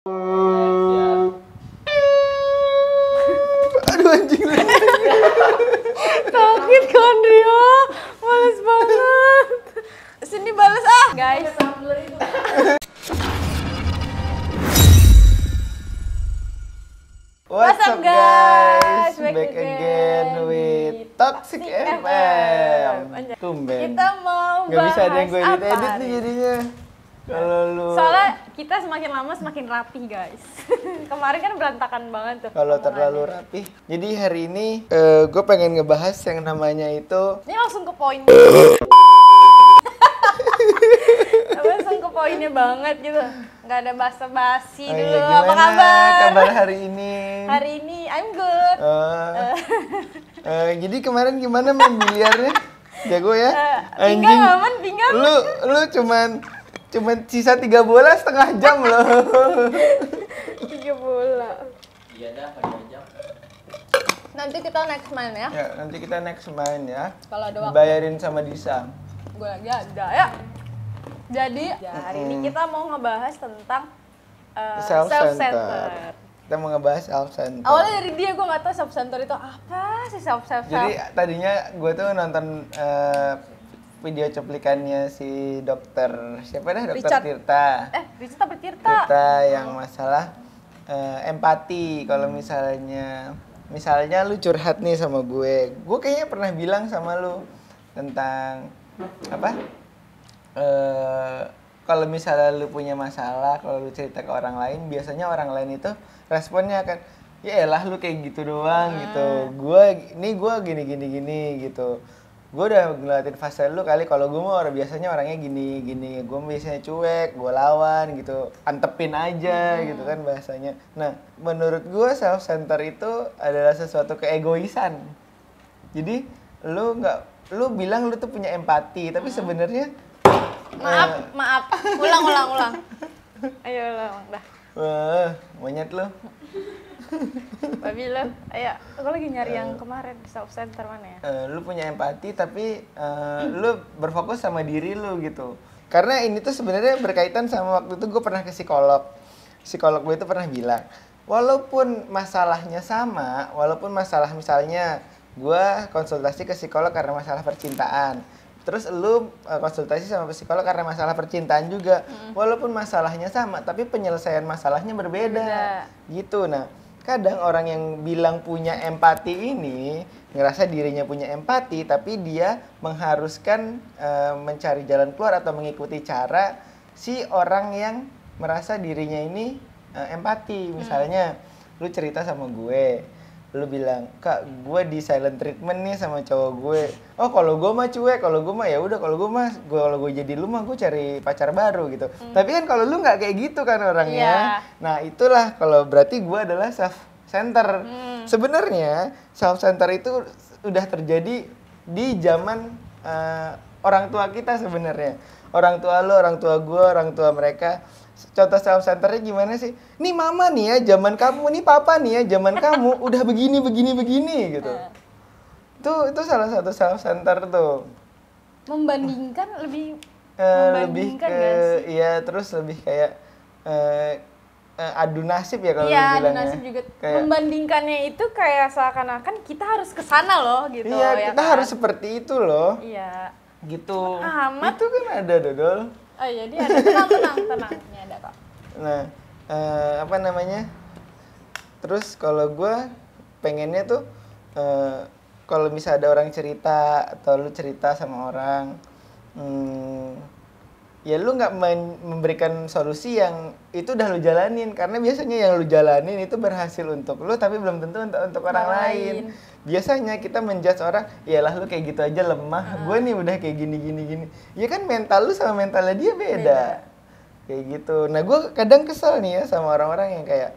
Aduh anjing. Sakit kan Rio, males banget. Sini balas ah, guys. What's up guys? Back again with Toxic FM. Tumben. Kita mau Gak bisa ada yang gue bahas edit apa nih nih? jadinya. Kalau lu Soalnya kita semakin lama semakin rapi guys. Kemarin kan berantakan banget tuh. kalau omongannya. terlalu rapi. Jadi hari ini gue pengen ngebahas yang namanya itu Ini langsung ke poin. Langsung ke poinnya banget gitu. Nggak ada basa-basi oh dulu. iya, Apa gimana kabar? kabar hari ini? Hari ini I'm good. Jadi kemarin gimana main biliarnya? Jago ya? Pinggang aman, pinggang. Lu cuman sisa 3 bola setengah jam loh. 3 bola. Iya dah, pada jam. Nanti kita next main ya. Ya, nanti kita next main ya. Kalau ada waktu. Bayarin sama Disa. Gue lagi ada ya. Jadi hari ini kita mau ngebahas tentang self-centered. Kita mau ngebahas self-centered. Awalnya dari dia gue nggak tahu self-centered itu apa sih Jadi tadinya gue tuh nonton video cuplikannya si dokter siapa dah, dokter Richard. Tirta. Richard apa Tirta? Tirta yang masalah empati. Kalau misalnya lu curhat nih sama gue kayaknya pernah bilang sama lu tentang apa? Kalau misalnya lu punya masalah, kalau lu cerita ke orang lain, biasanya orang lain itu responnya akan, ya elah lu kayak gitu doang gitu. Gue gini gitu. Gue udah ngeliatin fase lu kali, kalau gue mah biasanya orangnya gini. Gue biasanya cuek, gue lawan gitu. Antepin aja gitu kan bahasanya. Nah, menurut gue self-center itu adalah sesuatu keegoisan. Jadi lu bilang lu tuh punya empati, tapi sebenarnya Maaf. Ulang. Ayo ulang dah. wah, monyet lu. Babi lo. Ayo, aku lagi nyari yang kemarin self-centered mana ya? Lu punya empati tapi lu berfokus sama diri lu gitu. Karena ini tuh sebenarnya berkaitan sama waktu itu gue pernah ke psikolog. Psikolog gue itu pernah bilang, walaupun masalahnya sama, walaupun masalah misalnya gue konsultasi ke psikolog karena masalah percintaan, terus lu konsultasi sama psikolog karena masalah percintaan juga, walaupun masalahnya sama, tapi penyelesaian masalahnya berbeda. Gitu. Nah, kadang orang yang bilang punya empati ini ngerasa dirinya punya empati, tapi dia mengharuskan mencari jalan keluar atau mengikuti cara si orang yang merasa dirinya ini empati. Misalnya lu cerita sama gue, lu bilang, "Kak, gue di silent treatment nih sama cowok gue." Oh, kalau gue mah cuek, kalau gue mah ya udah, kalau gue jadi lu mah gue cari pacar baru gitu. Tapi kan kalau lu nggak kayak gitu kan orangnya. Nah, itulah kalau berarti gue adalah self center. Sebenarnya self center itu udah terjadi di zaman orang tua kita sebenarnya. Orang tua lu, orang tua gue, orang tua mereka. Contoh self centernya gimana sih? Nih mama nih ya, zaman kamu, nih papa nih ya, zaman kamu udah begini gitu. Itu salah satu self center tuh. Membandingkan lebih Lebih membandingkan ke gak sih? iya, terus lebih kayak adu nasib ya kalau Iya, lu adu bilangnya. nasib juga. Kayak, Membandingkannya itu kayak seakan-akan kita harus ke sana loh gitu. iya, ya kita kan? harus seperti itu loh. Iya. Gitu. Amat. Itu kan ada dodol. Oh iya, dia ada. Tenang. Ini ada kok. Nah, apa namanya? Terus kalau gue pengennya tuh kalau misalnya ada orang cerita atau lu cerita sama orang, ya lu nggak memberikan solusi yang itu udah lu jalanin, karena biasanya yang lu jalanin itu berhasil untuk lu tapi belum tentu untuk orang lain. Biasanya kita menjudge orang, iyalah lu kayak gitu aja lemah, gue nih udah kayak gini. Ya kan mental lu sama mentalnya dia beda. Kayak gitu. Nah, gue kadang kesel nih ya sama orang-orang yang kayak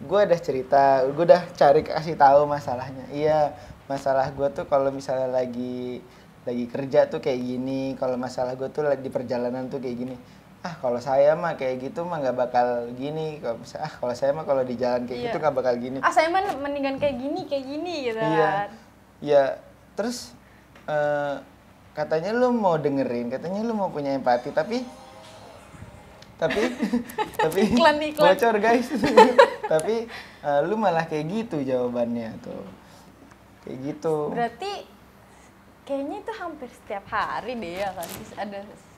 gue udah cerita, gue udah cari kasih tahu masalahnya. Iya, masalah gue tuh kalau misalnya lagi kerja tuh kayak gini, kalau masalah gue tuh di perjalanan tuh kayak gini. Kalau saya mah kayak gitu mah nggak bakal gini. Kalau saya mah kalau di jalan kayak gitu nggak bakal gini. Saya mah mendingan kayak gini gitu Iya. kan. Ya, terus katanya lu mau dengerin, katanya lu mau punya empati, tapi tapi Iklan. bocor guys. Tapi lu malah kayak gitu jawabannya tuh. Kayak gitu. Berarti kayaknya itu hampir setiap hari deh ya kan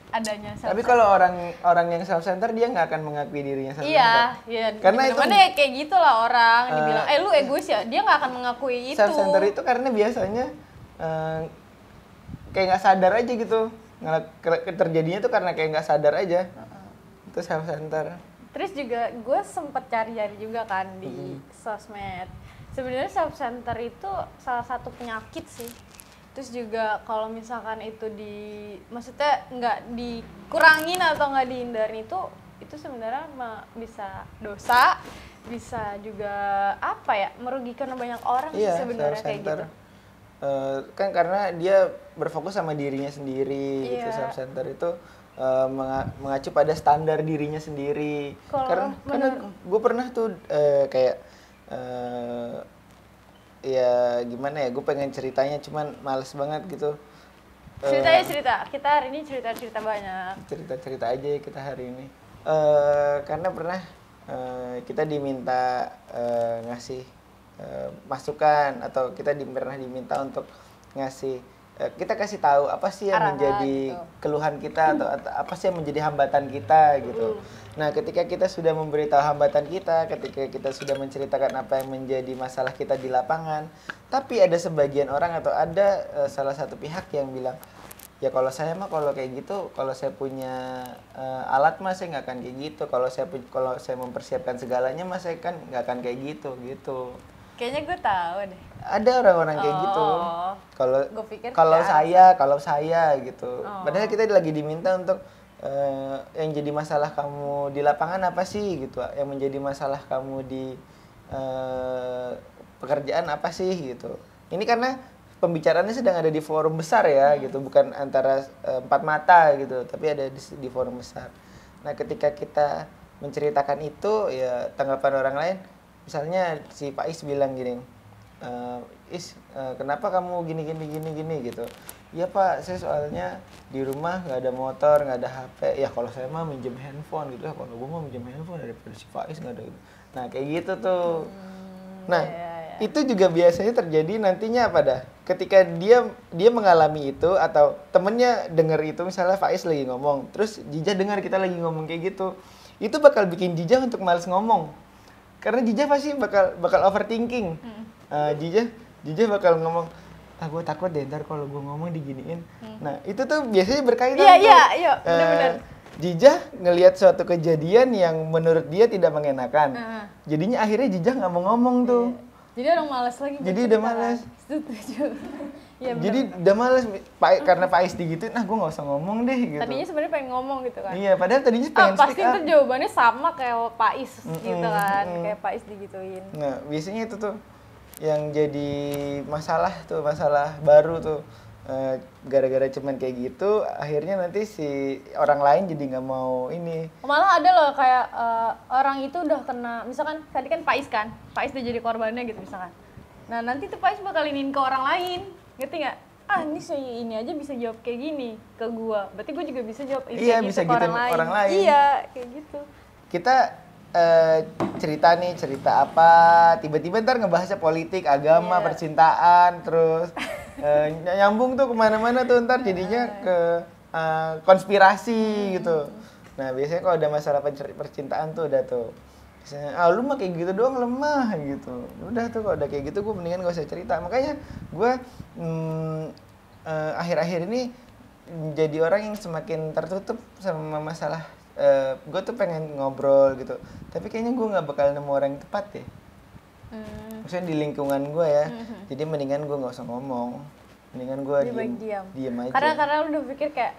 adanya self-center. Tapi kalau orang yang self center dia nggak akan mengakui dirinya self center. Iya. Karena itu ya kayak gitulah orang dibilang, lu egois ya, dia nggak akan mengakui itu. self center itu karena biasanya kayak nggak sadar aja gitu. Terjadinya tuh karena kayak nggak sadar aja. Itu self center. Terus juga gue sempet cari-cari juga kan di sosmed. Sebenarnya self center itu salah satu penyakit sih. Terus juga kalau misalkan itu maksudnya nggak dikurangin atau nggak dihindarin itu sebenarnya bisa dosa, bisa juga merugikan banyak orang sih sebenarnya kayak gitu. Kan karena dia berfokus sama dirinya sendiri, gitu. Self center itu mengacu pada standar dirinya sendiri. Karena gue pernah tuh kayak ya gimana ya, gue pengen ceritanya cuman males banget gitu. Cerita kita hari ini cerita banyak. Cerita aja ya kita hari ini. Karena pernah kita diminta ngasih masukan atau kita pernah diminta untuk ngasih kita kasih tahu apa sih yang menjadi keluhan kita atau apa sih yang menjadi hambatan kita gitu. Nah, ketika kita sudah memberitahu hambatan kita, ketika kita sudah menceritakan apa yang menjadi masalah kita di lapangan, tapi ada sebagian orang atau ada salah satu pihak yang bilang, ya kalau saya mah kalau kayak gitu, kalau saya punya alat mah saya nggak akan kayak gitu. Kalau saya mempersiapkan segalanya mah saya kan nggak akan kayak gitu. Kayaknya gue tahu deh. Ada orang-orang kayak gitu. Kalau saya gitu. Padahal kita lagi diminta untuk yang jadi masalah kamu di lapangan apa sih gitu. Yang menjadi masalah kamu di pekerjaan apa sih gitu. Ini karena pembicaraannya sedang ada di forum besar ya gitu, bukan antara empat mata gitu, tapi ada di forum besar. Nah, ketika kita menceritakan itu, ya tanggapan orang lain, misalnya si Pak Is bilang gini, kenapa kamu gini gitu. Iya Pak, saya soalnya di rumah nggak ada motor, nggak ada HP. Ya kalau saya mah minjem handphone gitu ya, kalau gue mau minjem handphone daripada si Pak Is nggak ada gitu. Nah kayak gitu tuh. Nah itu juga biasanya terjadi nantinya apa dah? Ketika dia mengalami itu atau temennya denger itu, misalnya Faiz lagi ngomong, terus Jija dengar kita lagi ngomong kayak gitu, itu bakal bikin Jija untuk males ngomong, karena Jija pasti bakal overthinking. Jija bakal ngomong, gue takut deh ntar kalau gue ngomong diginiin. Nah itu tuh biasanya berkaitan. Iya, benar-benar. Jija ngelihat suatu kejadian yang menurut dia tidak mengenakan, jadinya akhirnya Jija nggak mau ngomong tuh. Jadi orang malas lagi. Jadi udah malas. Setuju. Ya, jadi udah malas karena Pak Ais digituin, gue nggak usah ngomong deh gitu. Tadinya sebenarnya pengen ngomong gitu kan. Iya, padahal tadinya pengen pasti itu jawabannya sama kayak Pak Is gitu kan, kayak Pak Is digituin. Nah, biasanya itu tuh yang jadi masalah baru tuh. Gara-gara cuman kayak gitu, akhirnya nanti si orang lain jadi nggak mau ini. Malah ada loh kayak orang itu udah kena, misalkan tadi kan Pak Is udah jadi korbannya gitu misalkan. Nah nanti tuh Pak Is bakal iniin ke orang lain, ngerti nggak? Ini saya ini aja bisa jawab kayak gini ke gua, berarti gua juga bisa jawab ini kayak bisa gitu ke orang lain. Iya, kayak gitu. Kita cerita apa, tiba-tiba ntar ngebahasnya politik, agama, percintaan, terus nyambung tuh kemana-mana tuh, ntar jadinya ke konspirasi gitu. Nah biasanya kalau ada masalah percintaan tuh udah tuh, misalnya, lu mah kayak gitu doang lemah gitu. Udah tuh kalau udah kayak gitu gue mendingan gak usah cerita. Makanya gue akhir-akhir ini jadi orang yang semakin tertutup sama masalah. Gue tuh pengen ngobrol gitu, tapi kayaknya gue nggak bakal nemu orang yang tepat ya. Maksudnya di lingkungan gue ya, jadi mendingan gue nggak usah ngomong, mendingan gue diem aja. Karena lu udah pikir kayak,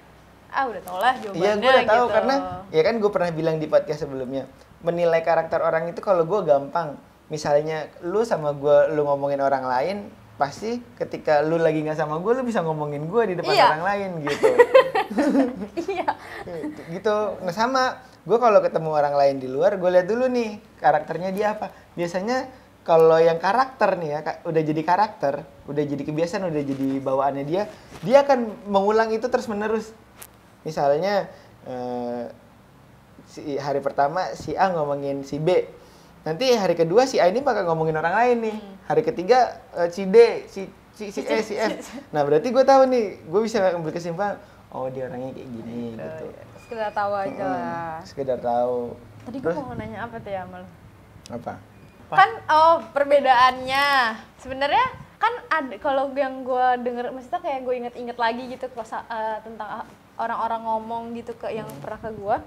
udah tau lah jawabannya. Iya gue udah tahu gitu. Karena ya kan gue pernah bilang di podcast sebelumnya, menilai karakter orang itu kalau gue gampang. Misalnya lu sama gue, lu ngomongin orang lain, pasti ketika lu lagi nggak sama gue, lu bisa ngomongin gue di depan orang lain gitu. Iya. Gitu. Nah sama, gue kalau ketemu orang lain di luar, gue lihat dulu nih karakternya dia apa. Biasanya kalau yang karakter nih ya, udah jadi karakter, udah jadi kebiasaan, udah jadi bawaannya dia akan mengulang itu terus menerus. Misalnya hari pertama si A ngomongin si B. Nanti hari kedua si A ini bakal ngomongin orang lain nih. Hari ketiga si D, si E, si F. Nah berarti gue tahu nih, gue bisa ambil kesimpulan, oh dia orangnya kayak gini gitu. Sekedar tahu aja lah. Sekedar tahu. Tadi gue mau nanya apa tuh ya sama lu? Apa? Kan perbedaannya sebenarnya kan ada, kalau yang gue denger maksudnya kayak gue inget-inget lagi gitu tentang orang-orang ngomong gitu ke yang pernah ke gue.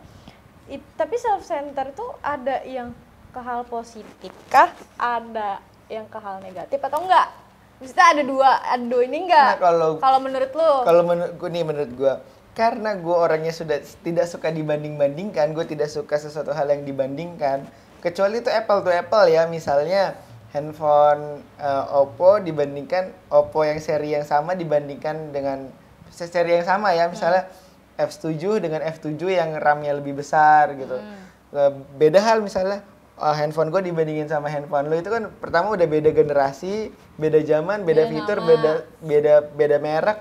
Tapi self center tuh ada yang ke hal positif kah? Ada yang ke hal negatif atau enggak? Maksudnya ada dua ini enggak? Nah, kalau menurut lu? Kalau menurut gue, karena gue orangnya sudah tidak suka dibanding-bandingkan, gue tidak suka sesuatu hal yang dibandingkan, kecuali itu apple to apple ya, misalnya handphone Oppo dibandingkan Oppo yang seri yang sama dibandingkan dengan seri yang sama ya, misalnya F7 dengan F7 yang RAM-nya lebih besar gitu. Beda hal misalnya handphone gue dibandingin sama handphone lo, itu kan pertama udah beda generasi, beda zaman, beda fitur, beda merek,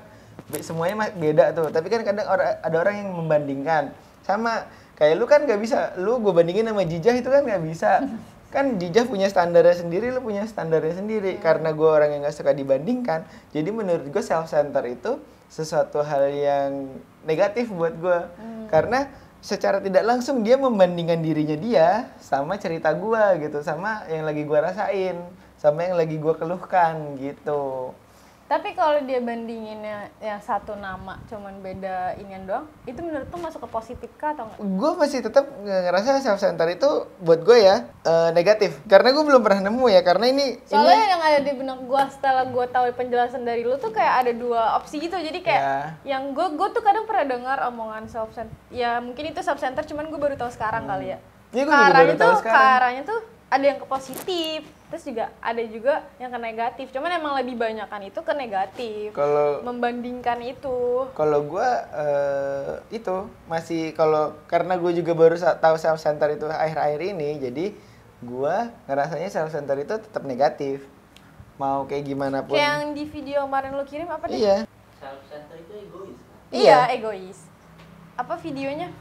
semuanya beda tuh. Tapi kan kadang ada orang yang membandingkan. Sama kayak lu kan nggak bisa, lu gue bandingin sama Jijah itu kan nggak bisa. Kan Jijah punya standarnya sendiri, lu punya standarnya sendiri. Karena gue orang yang nggak suka dibandingkan, jadi menurut gue self center itu sesuatu hal yang negatif buat gue. Karena secara tidak langsung dia membandingkan dirinya dia sama cerita gue gitu, sama yang lagi gue rasain, sama yang lagi gue keluhkan gitu. Tapi kalau dia bandinginnya yang satu nama cuman beda inian doang, itu menurut tuh masuk ke positif kah atau enggak? Gue masih tetap ngerasa self center itu buat gue ya negatif, karena gue belum pernah nemu ya, karena soalnya yang ada di benak gue setelah gue tahu penjelasan dari lu tuh kayak ada dua opsi gitu, jadi kayak yang gue tuh kadang pernah dengar omongan self center, ya mungkin itu self center cuman gue baru tahu sekarang kali ya. Iya, gue juga baru tahu sekarang. Arahnya tuh ada yang ke positif, terus juga ada juga yang ke negatif. Cuman emang lebih banyakan itu ke negatif. Kalau membandingkan itu. Kalau gue itu masih karena gue juga baru tahu self center itu akhir-akhir ini, jadi gue ngerasanya self center itu tetap negatif. Mau kayak gimana pun. Kayak yang di video kemarin lu kirim apa deh? Iya. Self center itu egois kan? Iya, egois. Apa videonya?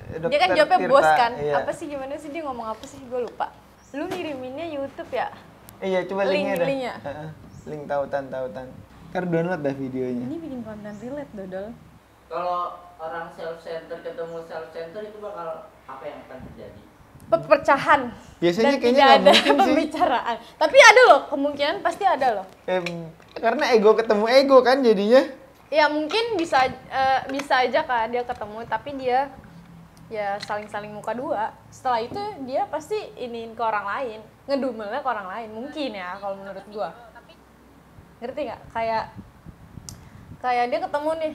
Dia kan jawabnya Tirta, bos kan? Iya. Apa sih, gimana sih dia ngomong apa sih? Gue lupa. Lu ngiriminnya YouTube ya? Iya, coba linknya dah. Linknya? Link tautan. Ntar download dah videonya. Ini bikin konten relate, Dodol. Kalau orang self center ketemu self center itu bakal apa yang akan terjadi? Pepecahan. Biasanya dan kayaknya tidak nggak ada mungkin sih. pembicaraan. Tapi ada loh, kemungkinan pasti ada loh. Karena ego ketemu ego kan jadinya. Ya mungkin bisa aja kan dia ketemu, tapi dia ya saling muka dua. Setelah itu dia pasti iniin ke orang lain, ngedumelnya ke orang lain mungkin ya kalau menurut gua. Ngerti nggak? Kayak dia ketemu nih.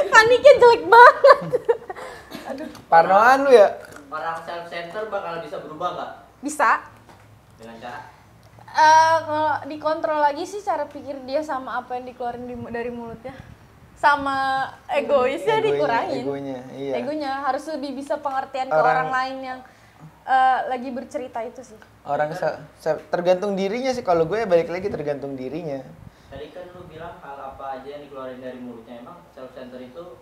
Paniknya jelek banget. Aduh. Parnoan lu ya. Orang self center bakal bisa berubah nggak? Bisa. Dengan cara? Kalau dikontrol lagi sih cara pikir dia sama apa yang dikeluarin dari mulutnya. Sama egoisnya dikurangin. Egonya harus lebih bisa pengertian ke orang lain yang lagi bercerita itu sih. Orang tergantung dirinya sih, kalau gue balik lagi tergantung dirinya. Tadi kan lu bilang hal apa aja yang dikeluarin dari mulutnya. Emang self center itu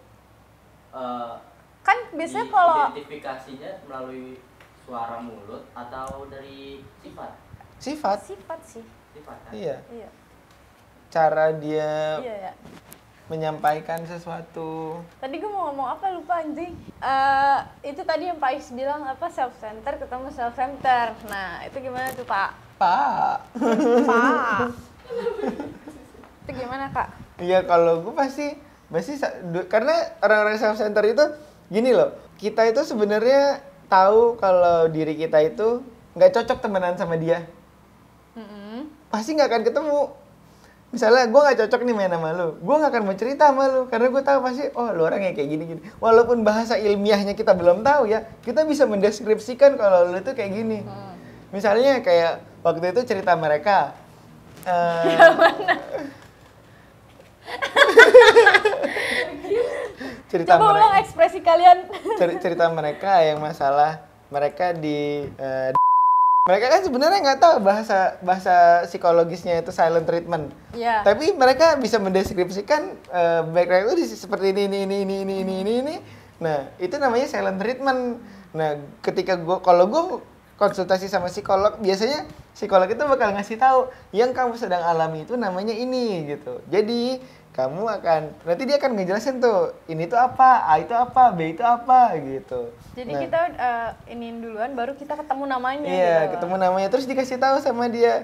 kan biasanya kalau identifikasinya melalui suara mulut atau dari sifat? Sifat sih. Sifat kan? Iya. Cara dia Iya. menyampaikan sesuatu. Tadi gue mau ngomong apa lupa anjing. Itu tadi yang Pak Is bilang apa self center ketemu self center. Nah, itu gimana tuh, Pak? Pak. Itu gimana, Kak? Iya, kalau gue pasti karena orang-orang self center itu gini loh. Kita itu sebenarnya tahu kalau diri kita itu nggak cocok temenan sama dia. Pasti nggak akan ketemu. Misalnya gue nggak cocok nih main sama lu, gue nggak akan mau cerita sama lu karena gue tahu pasti lu orangnya kayak gini. Walaupun bahasa ilmiahnya kita belum tahu ya, kita bisa mendeskripsikan kalau lu itu kayak gini. Misalnya kayak waktu itu cerita mereka. Cerita coba ulang ekspresi kalian. cerita mereka yang masalah mereka di Mereka kan sebenarnya nggak tahu bahasa psikologisnya itu silent treatment. Iya. Tapi mereka bisa mendeskripsikan background itu seperti ini. Nah, itu namanya silent treatment. Nah, ketika kalau gue konsultasi sama psikolog, biasanya psikolog itu bakal ngasih tahu yang kamu sedang alami itu namanya ini gitu. Jadi kamu nanti dia akan ngejelasin tuh, ini tuh apa, A itu apa, B itu apa gitu. Jadi Nah, kita iniin duluan, baru kita ketemu namanya. iya, gitu. ketemu namanya terus dikasih tahu sama dia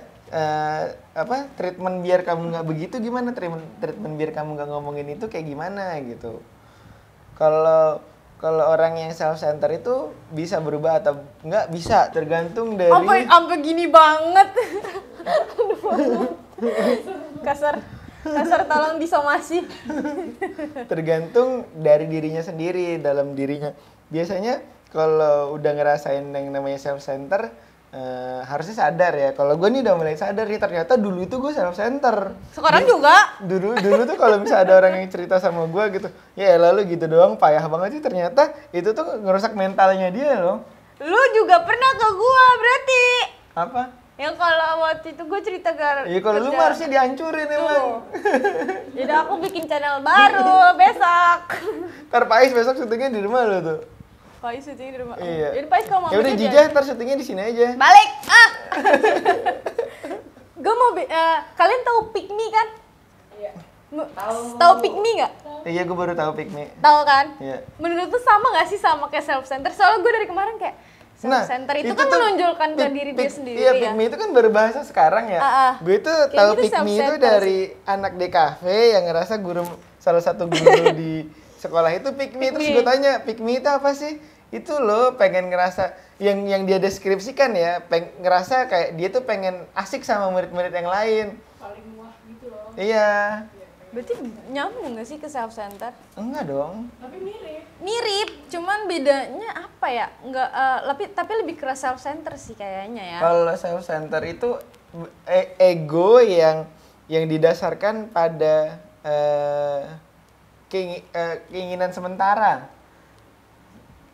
treatment biar kamu nggak begitu gimana, treatment biar kamu nggak ngomongin itu kayak gimana gitu. Kalau orang yang self center itu bisa berubah atau nggak bisa tergantung dari Sampai gini banget. kasar tolong disomasi. tergantung dari dirinya sendiri, dalam dirinya. Biasanya kalau udah ngerasain yang namanya self center harusnya sadar ya. Kalau gue nih udah mulai sadar nih, ternyata dulu itu gue self center. Sekarang juga. Dulu tuh kalau misalnya ada orang yang cerita sama gue gitu, ya lalu gitu doang, payah banget sih, ternyata itu tuh ngerusak mentalnya dia loh. Lu juga pernah ke gua berarti. Apa? Yang kalau waktu itu gue cerita ke Iya kalau lu mah harusnya dihancurin emang. Jadi aku bikin channel baru besok. Ntar Pais besok syutingnya di rumah lu tuh. Pais syuting di rumah. Iya. Jadi Pais kalau mau Ya udah kerja, Jija, ntar syutingnya di sini aja. balik. Gue mau kalian tahu Pick Me kan? Iya. Tahu Pick Me nggak? Iya, gue baru tahu Pick Me. Tahu kan? Iya. Menurut tuh sama nggak sih sama kayak self center? Soalnya gue dari kemarin kayak self center itu kan tuh menonjolkan ke Pick- diri Pick- dia sendiri Iya, ya. Pick Me itu kan baru bahasa sekarang ya. Gue itu Kayak tahu gitu Pick Me itu self-center dari anak DKV yang ngerasa salah satu guru di sekolah itu Pick Me. Pick Terus Me. gue tanya, Pick Me itu apa sih? Itu loh pengen ngerasa yang dia deskripsikan ya, ngerasa kayak dia tuh pengen asik sama murid-murid yang lain. Paling wah gitu loh. Iya. Berarti nyambung nggak sih ke self center? Enggak dong. Tapi mirip. Mirip, cuman bedanya apa ya? Nggak, tapi lebih ke self center sih kayaknya ya. Kalau self center itu ego yang didasarkan pada keinginan sementara.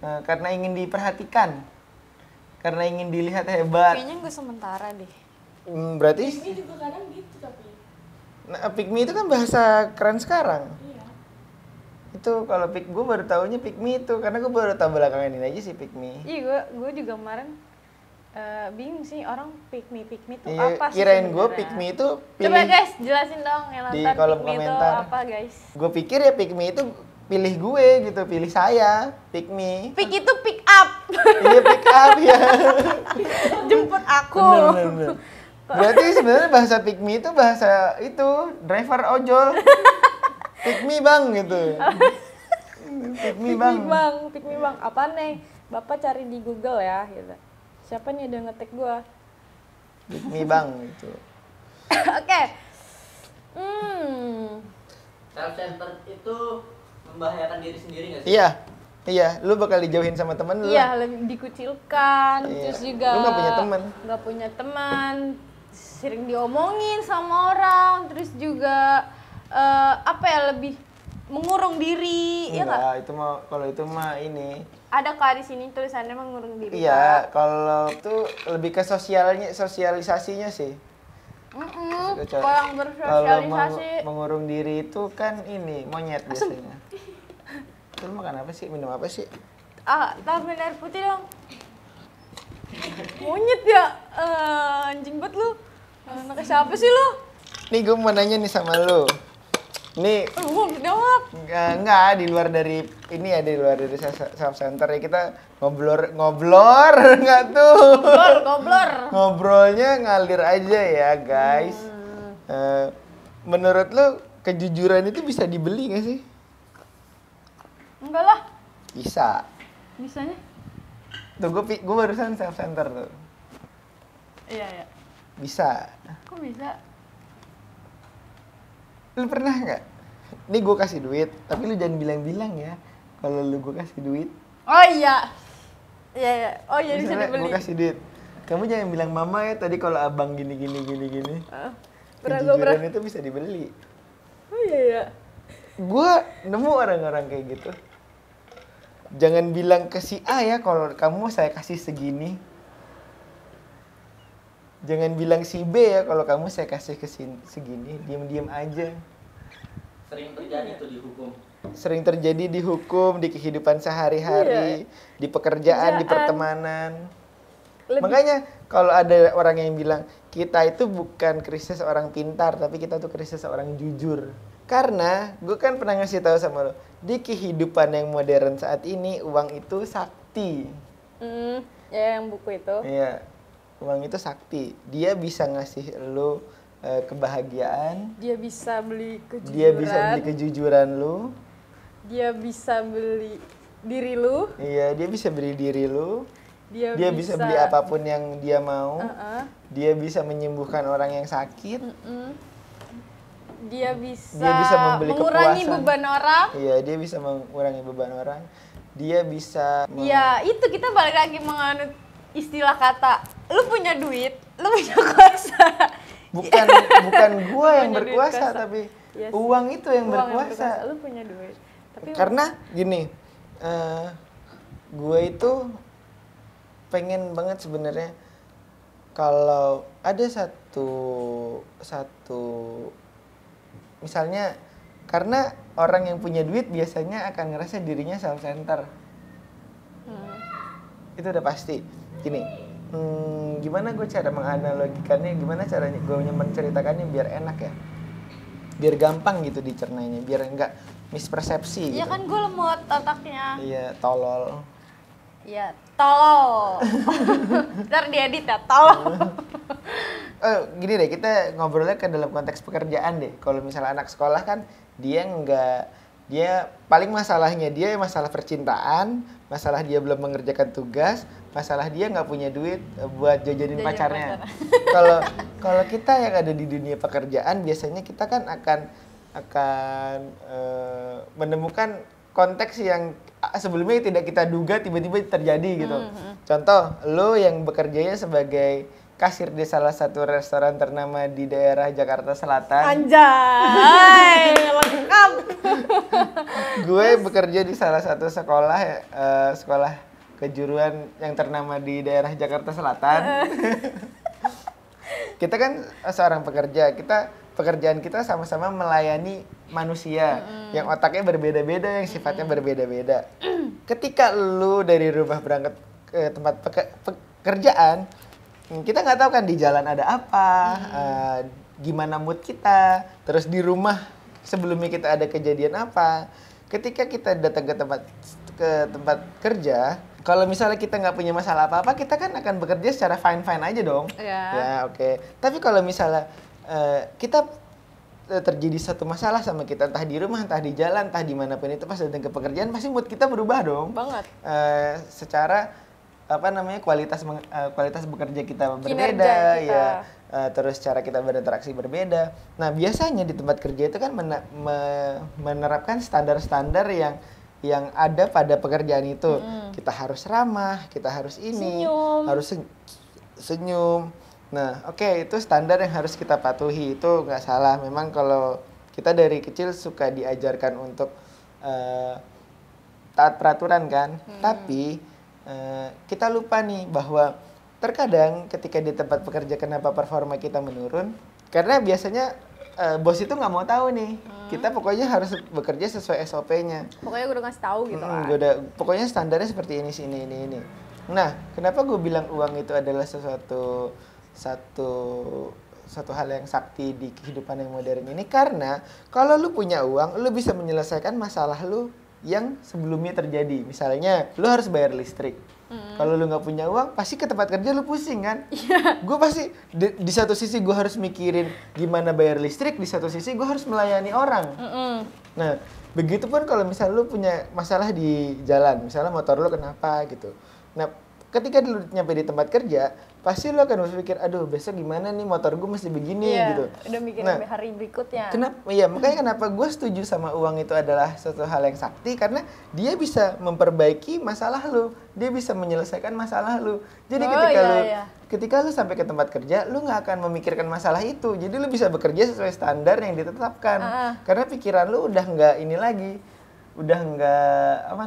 Karena ingin diperhatikan. Karena ingin dilihat hebat. Kayaknya gue sementara deh. Berarti Ini juga kadang gitu tapi. Pick Me itu kan bahasa keren sekarang. Iya. Itu kalau gue baru taunya Pick Me itu karena gue baru tahu belakangan ini aja sih Pick Me. Iya, gue juga kemarin bingung sih orang pick me tuh Iya, apa sih kirain gue sebenarnya? Pick Me itu Coba guys, jelasin dong yang di nonton kolom pick me itu komentar. apa guys? Gue pikir ya Pick Me itu pilih gue gitu, pilih saya, Pick Me. Pick itu pick up, Iya pick up ya. jemput aku. Bener. Berarti sebenarnya bahasa Pick Me itu bahasa itu driver ojol. Pick me bang gitu. Pick me bang. Pick me bang, apa nih? Bapak cari di Google ya, gitu. Siapa nih udah ngetik gue? Pick me bang gitu. Oke. Self center itu membahayakan diri sendiri nggak sih? Iya, lu bakal dijauhin sama temen lu. Iya, lebih dikucilkan, Iya. terus juga Lu nggak punya teman. nggak punya teman, sering diomongin sama orang, terus juga apa ya, lebih mengurung diri, ya nggak? Enggak, itu mah kalau itu mah ini. Ada kak di sini tulisannya mengurung diri. Iya, kalau itu lebih ke sosialisasinya sih. Kalau yang Kalau bersosialisasi, mengurung diri itu kan ini monyet biasanya. Lu makan apa sih? Minum apa sih? tambahin air putih dong. Monyet ya, anjing banget lu. Anaknya siapa sih lu? Nih gue mau nanya nih sama lu. Nih Lu mau jawab. enggak di luar dari ini ya, di luar dari self center ya, kita ngobrol enggak tuh. Goblor. Ngobrolnya ngalir aja ya guys. Menurut lu kejujuran itu bisa dibeli gak sih? Enggak lah. Bisa. Bisanya? Tuh gue barusan self center tuh. Iya. Bisa. Kok bisa? Lu pernah nggak? Nih gue kasih duit, tapi lu jangan bilang-bilang ya kalau lu gue kasih duit. Oh iya. Iya. Oh iya, bisa Misalnya dibeli. gue kasih duit, kamu jangan bilang mama ya tadi kalau abang gini. Pernah. Kejujuran itu bisa dibeli. Oh iya. Gue nemu orang-orang kayak gitu. Jangan bilang ke si A ya kalau kamu saya kasih segini. Jangan bilang si B ya kalau kamu saya kasih segini, diam-diam aja. Sering terjadi tuh di hukum. Sering terjadi di hukum, di kehidupan sehari-hari, di pekerjaan, di pertemanan. Makanya kalau ada orang yang bilang kita itu bukan krisis orang pintar, tapi kita tuh krisis orang jujur. Karena gue kan pernah ngasih tahu sama lo, di kehidupan yang modern saat ini uang itu sakti. Ya yang buku itu. Iya, uang itu sakti. Dia bisa ngasih lo kebahagiaan. Dia bisa beli kejujuran. Dia bisa beli kejujuran lo. Dia bisa beli diri lu. Iya, dia bisa beli diri lo. Dia bisa beli apapun yang dia mau. Dia bisa menyembuhkan orang yang sakit. Dia bisa mengurangi beban orang. Iya, dia bisa mengurangi beban orang. Dia bisa Ya, itu kita balik lagi menganut istilah kata, lu punya duit, lu punya kuasa. bukan gua yang berkuasa, tapi uang itu yang berkuasa. Lu punya duit. Tapi karena gini, gue itu pengen banget sebenarnya kalau ada satu misalnya, karena orang yang punya duit biasanya akan ngerasa dirinya self center. Itu udah pasti. Gini, gimana gue cara menganalogikannya, gimana caranya gue menceritakannya biar enak ya, biar gampang gitu dicernanya, biar enggak mispersepsi. Iya gitu. kan gue lemot otaknya. Iya, tolol. Iya, tolol. Ntar diedit ya, tolol. Gini deh, kita ngobrolnya ke dalam konteks pekerjaan deh. Kalau misalnya anak sekolah kan dia paling masalahnya dia masalah percintaan, masalah dia belum mengerjakan tugas, masalah dia nggak punya duit buat jajanin pacarnya. Kalau kita yang ada di dunia pekerjaan biasanya kita kan akan menemukan konteks yang sebelumnya tidak kita duga tiba-tiba terjadi gitu. Contoh, lo yang bekerjanya sebagai kasir di salah satu restoran ternama di daerah Jakarta Selatan. Anjay, lengkap. Gue bekerja di salah satu sekolah kejuruan yang ternama di daerah Jakarta Selatan. Kita kan seorang pekerja, pekerjaan kita sama-sama melayani manusia yang otaknya berbeda-beda, yang sifatnya berbeda-beda. Ketika lu dari rumah berangkat ke tempat pekerjaan, kita nggak tahu kan di jalan ada apa, gimana mood kita, terus di rumah sebelumnya kita ada kejadian apa. Ketika kita datang ke tempat kerja, kalau misalnya kita nggak punya masalah apa-apa, kita kan akan bekerja secara fine-fine aja dong. Ya, oke. Tapi kalau misalnya kita terjadi satu masalah sama kita, entah di rumah, entah di jalan, entah dimanapun itu, pas datang ke pekerjaan, pasti mood kita berubah dong. Banget. Secara kualitas bekerja kita berbeda, kinerja kita. Ya. Terus cara kita berinteraksi berbeda. Nah, biasanya di tempat kerja itu kan menerapkan standar-standar yang ada pada pekerjaan itu. Kita harus ramah, kita harus harus senyum. Nah, oke, itu standar yang harus kita patuhi, itu nggak salah. Memang kalau kita dari kecil suka diajarkan untuk taat peraturan kan, tapi kita lupa nih bahwa terkadang ketika di tempat pekerja kenapa performa kita menurun, karena biasanya bos itu nggak mau tahu nih, kita pokoknya harus bekerja sesuai SOP-nya. Pokoknya gue udah ngasih tahu gitu kan. Pokoknya standarnya seperti ini. Nah, kenapa gue bilang uang itu adalah satu hal yang sakti di kehidupan yang modern ini? Karena kalau lu punya uang, lu bisa menyelesaikan masalah lu yang sebelumnya terjadi. Misalnya, lu harus bayar listrik. Kalau lu nggak punya uang, pasti ke tempat kerja lu pusing kan? Gue pasti di satu sisi gue harus mikirin gimana bayar listrik, di satu sisi gue harus melayani orang. Nah, begitupun kalau misalnya lu punya masalah di jalan, misalnya motor lu kenapa gitu. Nah, ketika lu nyampe di tempat kerja, pasti lu akan berpikir, aduh besok gimana nih motor gue mesti begini gitu. Udah mikirin hari berikutnya. Makanya kenapa gue setuju sama uang itu adalah suatu hal yang sakti, karena dia bisa memperbaiki masalah lu, dia bisa menyelesaikan masalah lu. Jadi ketika lu sampai ke tempat kerja, lu nggak akan memikirkan masalah itu. Jadi lu bisa bekerja sesuai standar yang ditetapkan. Karena pikiran lu udah nggak ini lagi, udah nggak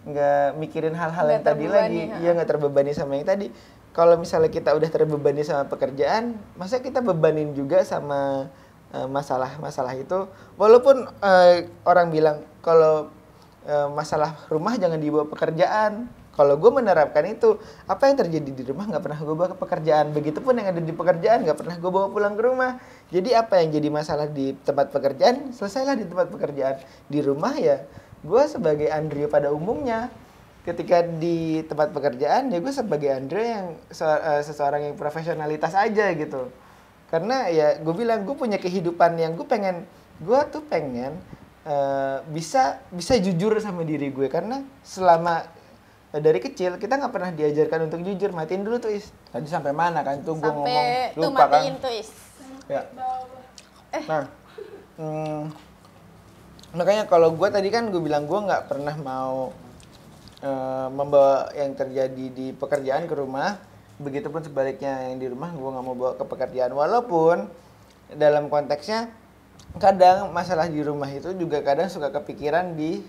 nggak mikirin hal-hal yang tadi lagi, nggak terbebani sama yang tadi. kalau misalnya kita udah terbebani sama pekerjaan, masa kita bebanin juga sama masalah-masalah itu. Walaupun orang bilang kalau masalah rumah jangan dibawa pekerjaan. Kalau gue menerapkan itu, apa yang terjadi di rumah nggak pernah gue bawa ke pekerjaan. Begitupun yang ada di pekerjaan nggak pernah gue bawa pulang ke rumah. Jadi apa yang jadi masalah di tempat pekerjaan, selesailah di tempat pekerjaan. Di rumah ya, gue sebagai Andrea pada umumnya. Ketika di tempat pekerjaan, ya gue sebagai Andrea yang seseorang yang profesionalitas aja gitu. Karena ya gue bilang, gue punya kehidupan yang gue pengen bisa jujur sama diri gue. Karena selama dari kecil kita nggak pernah diajarkan untuk jujur. Matiin dulu tuh Is. Tadi sampai mana kan tuh gue ngomong Tuh lupa kan. matiin tuh Is. Ya. Nah, makanya kalau gue tadi kan gue bilang gue nggak pernah mau membawa yang terjadi di pekerjaan ke rumah. Begitupun sebaliknya yang di rumah gue nggak mau bawa ke pekerjaan. Walaupun dalam konteksnya kadang masalah di rumah itu juga kadang suka kepikiran di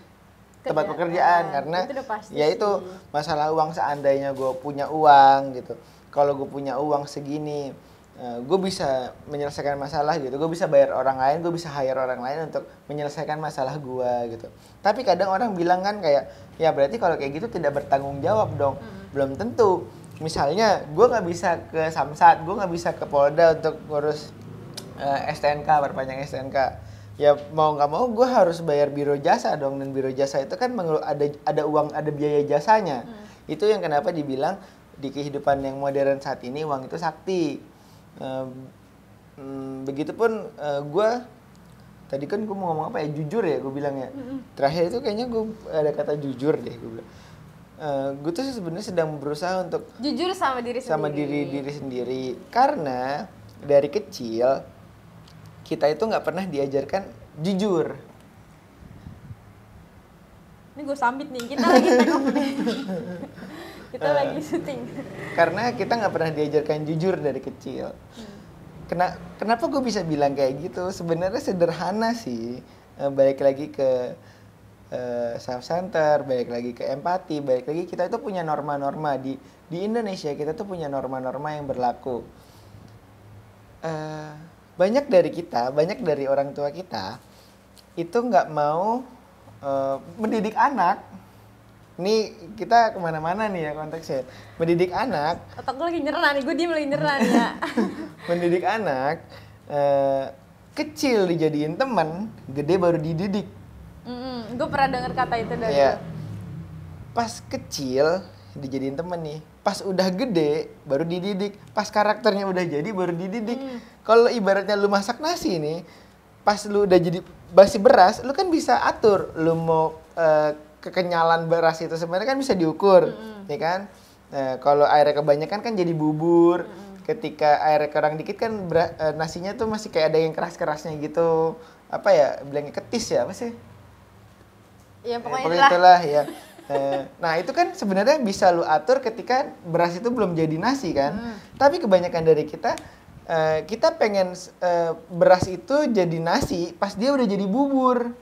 tempat pekerjaan karena ya itu masalah uang. Seandainya gue punya uang gitu, kalau gue punya uang segini, gue bisa menyelesaikan masalah gitu, gue bisa bayar orang lain, gue bisa hire orang lain untuk menyelesaikan masalah gue gitu. Tapi kadang orang bilang kan kayak, ya berarti kalau kayak gitu tidak bertanggung jawab dong. Belum tentu. Misalnya gue nggak bisa ke Samsat, gue nggak bisa ke Polda untuk ngurus STNK, perpanjang STNK. Ya mau nggak mau gue harus bayar biro jasa dong, dan biro jasa itu kan ada uang, ada biaya jasanya. Itu yang kenapa dibilang di kehidupan yang modern saat ini uang itu sakti. Begitupun gue tadi kan gue mau ngomong apa ya, jujur ya gue bilang ya. Terakhir itu kayaknya gue ada kata jujur deh gue bilang. Gue tuh sebenarnya sedang berusaha untuk jujur sama diri sendiri karena dari kecil kita itu nggak pernah diajarkan jujur. Ini gue sambit nih, kita lagi take off nih. Kita lagi syuting. Karena kita nggak pernah diajarkan jujur dari kecil. Kenapa gue bisa bilang kayak gitu? Sebenarnya sederhana sih. Balik lagi ke self center, balik lagi ke empati, balik lagi kita itu punya norma-norma di Indonesia. Kita tuh punya norma-norma yang berlaku. Banyak dari orang tua kita itu nggak mau mendidik anak. Ini kita kemana-mana nih ya konteksnya. Mendidik anak. Otak gue lagi nyerah nih, gue diem lagi nyerah nih ya. Mendidik anak kecil dijadiin teman, gede baru dididik. Gue pernah dengar kata itu dari ya. Pas kecil dijadiin temen nih, pas udah gede baru dididik, pas karakternya udah jadi baru dididik. Kalau ibaratnya lu masak nasi nih, pas lu udah jadi basi beras, lu kan bisa atur lu mau kekenyalan beras itu sebenarnya kan bisa diukur, ya kan? Kalau airnya kebanyakan kan jadi bubur. Ketika airnya kurang dikit kan nasinya tuh masih kayak ada yang keras-kerasnya gitu. Apa ya, bilangnya ketis ya, apa sih? Ya pokoknya itulah ya. Nah itu kan sebenarnya bisa lu atur ketika beras itu belum jadi nasi kan. Tapi kebanyakan dari kita pengen beras itu jadi nasi pas dia udah jadi bubur.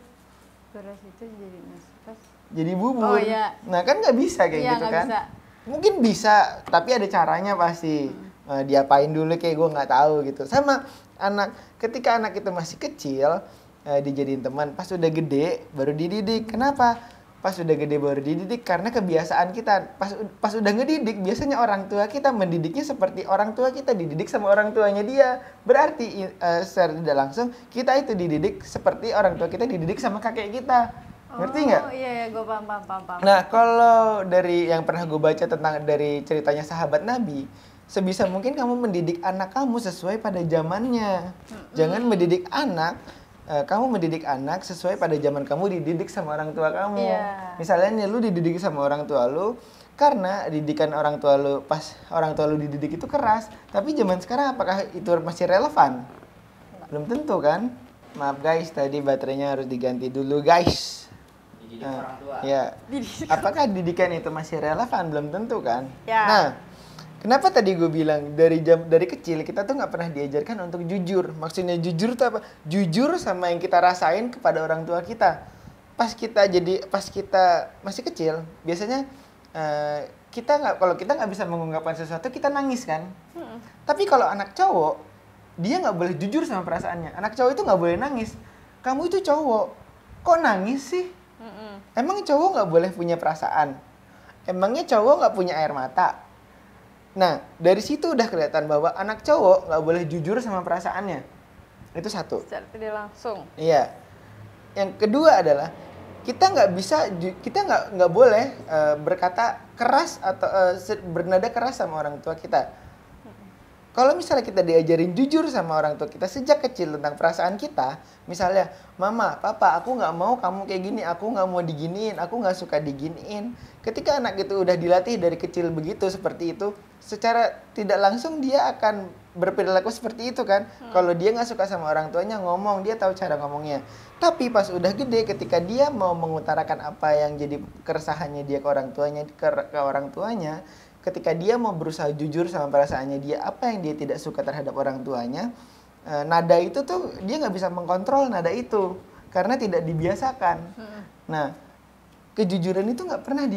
Beras itu jadi nasi pas jadi bubur. Oh, iya. Nah kan nggak bisa kayak gitu kan. Bisa. Mungkin bisa, tapi ada caranya pasti. Diapain dulu kayak gue nggak tahu gitu. Sama anak, ketika anak itu masih kecil dijadiin teman, pas udah gede baru dididik. Kenapa? Pas udah gede baru dididik karena kebiasaan kita. Pas udah ngedidik, biasanya orang tua kita mendidiknya seperti orang tua kita dididik sama orang tuanya dia. Berarti secara tidak langsung kita itu dididik seperti orang tua kita dididik sama kakek kita. Ngerti nggak? Oh iya, gue paham. Nah kalau dari yang pernah gue baca tentang dari ceritanya sahabat Nabi, sebisa mungkin kamu mendidik anak kamu sesuai pada zamannya. Jangan mendidik anak. Kamu mendidik anak sesuai pada zaman kamu dididik sama orang tua kamu. Yeah. Misalnya nih lu dididik sama orang tua lu karena didikan orang tua lu pas orang tua lu dididik itu keras. Tapi zaman sekarang apakah itu masih relevan? Belum tentu kan? Maaf guys, tadi baterainya harus diganti dulu guys. Dididik orang tua. Ya. Apakah didikan itu masih relevan? Belum tentu kan? Yeah. Nah, kenapa tadi gue bilang dari kecil kita tuh nggak pernah diajarkan untuk jujur. Maksudnya jujur tuh apa? Jujur sama yang kita rasain kepada orang tua kita. Pas kita masih kecil, biasanya kalau kita nggak bisa mengungkapkan sesuatu, kita nangis kan. Tapi kalau anak cowok, dia nggak boleh jujur sama perasaannya. Anak cowok itu nggak boleh nangis. Kamu itu cowok, kok nangis sih? Emang cowok nggak boleh punya perasaan? Emangnya cowok nggak punya air mata? Nah, dari situ udah kelihatan bahwa anak cowok nggak boleh jujur sama perasaannya. Itu satu. Secara tidak langsung. Iya. Yang kedua adalah kita nggak boleh berkata keras atau bernada keras sama orang tua kita. Kalau misalnya kita diajarin jujur sama orang tua kita sejak kecil tentang perasaan kita, misalnya, mama, papa, aku nggak mau kamu kayak gini, aku nggak mau diginiin, aku nggak suka diginiin. Ketika anak itu udah dilatih dari kecil begitu, seperti itu, secara tidak langsung dia akan berperilaku seperti itu kan. Kalau dia nggak suka sama orang tuanya, ngomong, dia tahu cara ngomongnya. Tapi pas udah gede, ketika dia mau mengutarakan apa yang jadi keresahannya dia ke orang tuanya, ketika dia mau berusaha jujur sama perasaannya dia, apa yang dia tidak suka terhadap orang tuanya, nada itu tuh dia nggak bisa mengkontrol nada itu karena tidak dibiasakan. Nah, kejujuran itu nggak pernah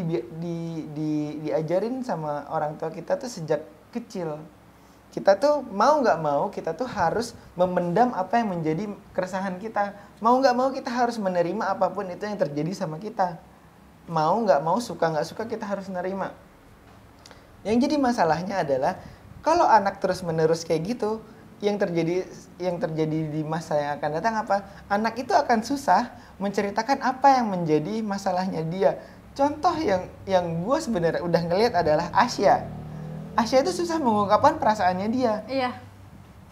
diajarin sama orang tua kita tuh sejak kecil. Kita tuh mau nggak mau kita tuh harus memendam apa yang menjadi keresahan kita. Mau nggak mau kita harus menerima apapun itu yang terjadi sama kita. Mau nggak mau, suka nggak suka, kita harus menerima. Yang jadi masalahnya adalah kalau anak terus-menerus kayak gitu, yang terjadi di masa yang akan datang apa? Anak itu akan susah menceritakan apa yang menjadi masalahnya dia. Contoh yang gue sebenarnya udah ngelihat adalah Asya. Asya itu susah mengungkapkan perasaannya dia. Iya.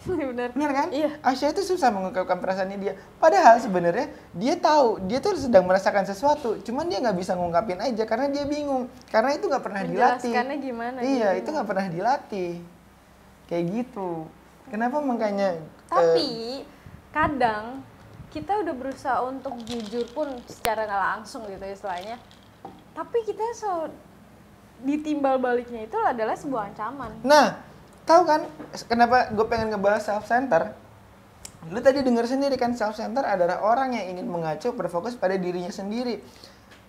Benar kan? Iya. Asya itu susah mengungkapkan perasaannya dia. Padahal sebenarnya dia tahu, dia tuh sedang merasakan sesuatu. Cuman dia nggak bisa ngungkapin aja karena dia bingung. Karena itu nggak pernah dilatih. Menjelaskannya gimana? Iya, itu nggak pernah dilatih. Kayak gitu. Kenapa makanya? Tapi kadang kita udah berusaha untuk jujur pun secara nggak langsung gitu istilahnya. Tapi kita ditimbal baliknya itu adalah sebuah ancaman. Nah, tahu kan kenapa gue pengen ngebahas self-center? Lu tadi dengar sendiri kan, self-center adalah orang yang ingin mengacu berfokus pada dirinya sendiri.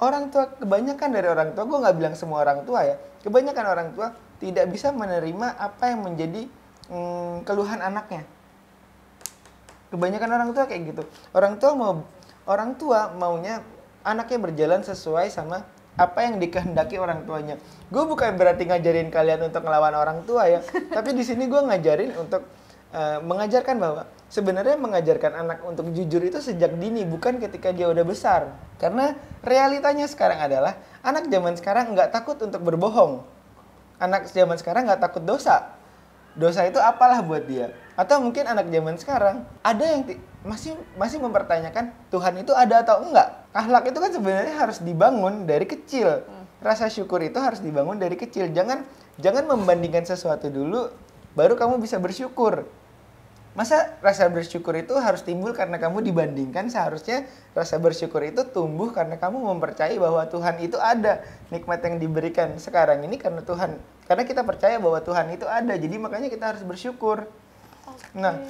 Orang tua, kebanyakan dari orang tua, gue nggak bilang semua orang tua ya, kebanyakan orang tua tidak bisa menerima apa yang menjadi keluhan anaknya. Kebanyakan orang tua kayak gitu. Orang tua maunya anaknya berjalan sesuai sama apa yang dikehendaki orang tuanya. Gue bukan berarti ngajarin kalian untuk ngelawan orang tua ya, tapi di sini gue ngajarin untuk mengajarkan bahwa sebenarnya mengajarkan anak untuk jujur itu sejak dini, bukan ketika dia udah besar. Karena realitanya sekarang adalah anak zaman sekarang nggak takut untuk berbohong. Anak zaman sekarang nggak takut dosa. Dosa itu apalah buat dia. Atau mungkin anak zaman sekarang ada yang masih mempertanyakan Tuhan itu ada atau enggak. Akhlak itu kan sebenarnya harus dibangun dari kecil. Rasa syukur itu harus dibangun dari kecil. Jangan membandingkan sesuatu dulu baru kamu bisa bersyukur. Masa rasa bersyukur itu harus timbul karena kamu dibandingkan? Seharusnya rasa bersyukur itu tumbuh karena kamu mempercayai bahwa Tuhan itu ada. Nikmat yang diberikan sekarang ini karena kita percaya bahwa Tuhan itu ada. Jadi makanya kita harus bersyukur. Nah,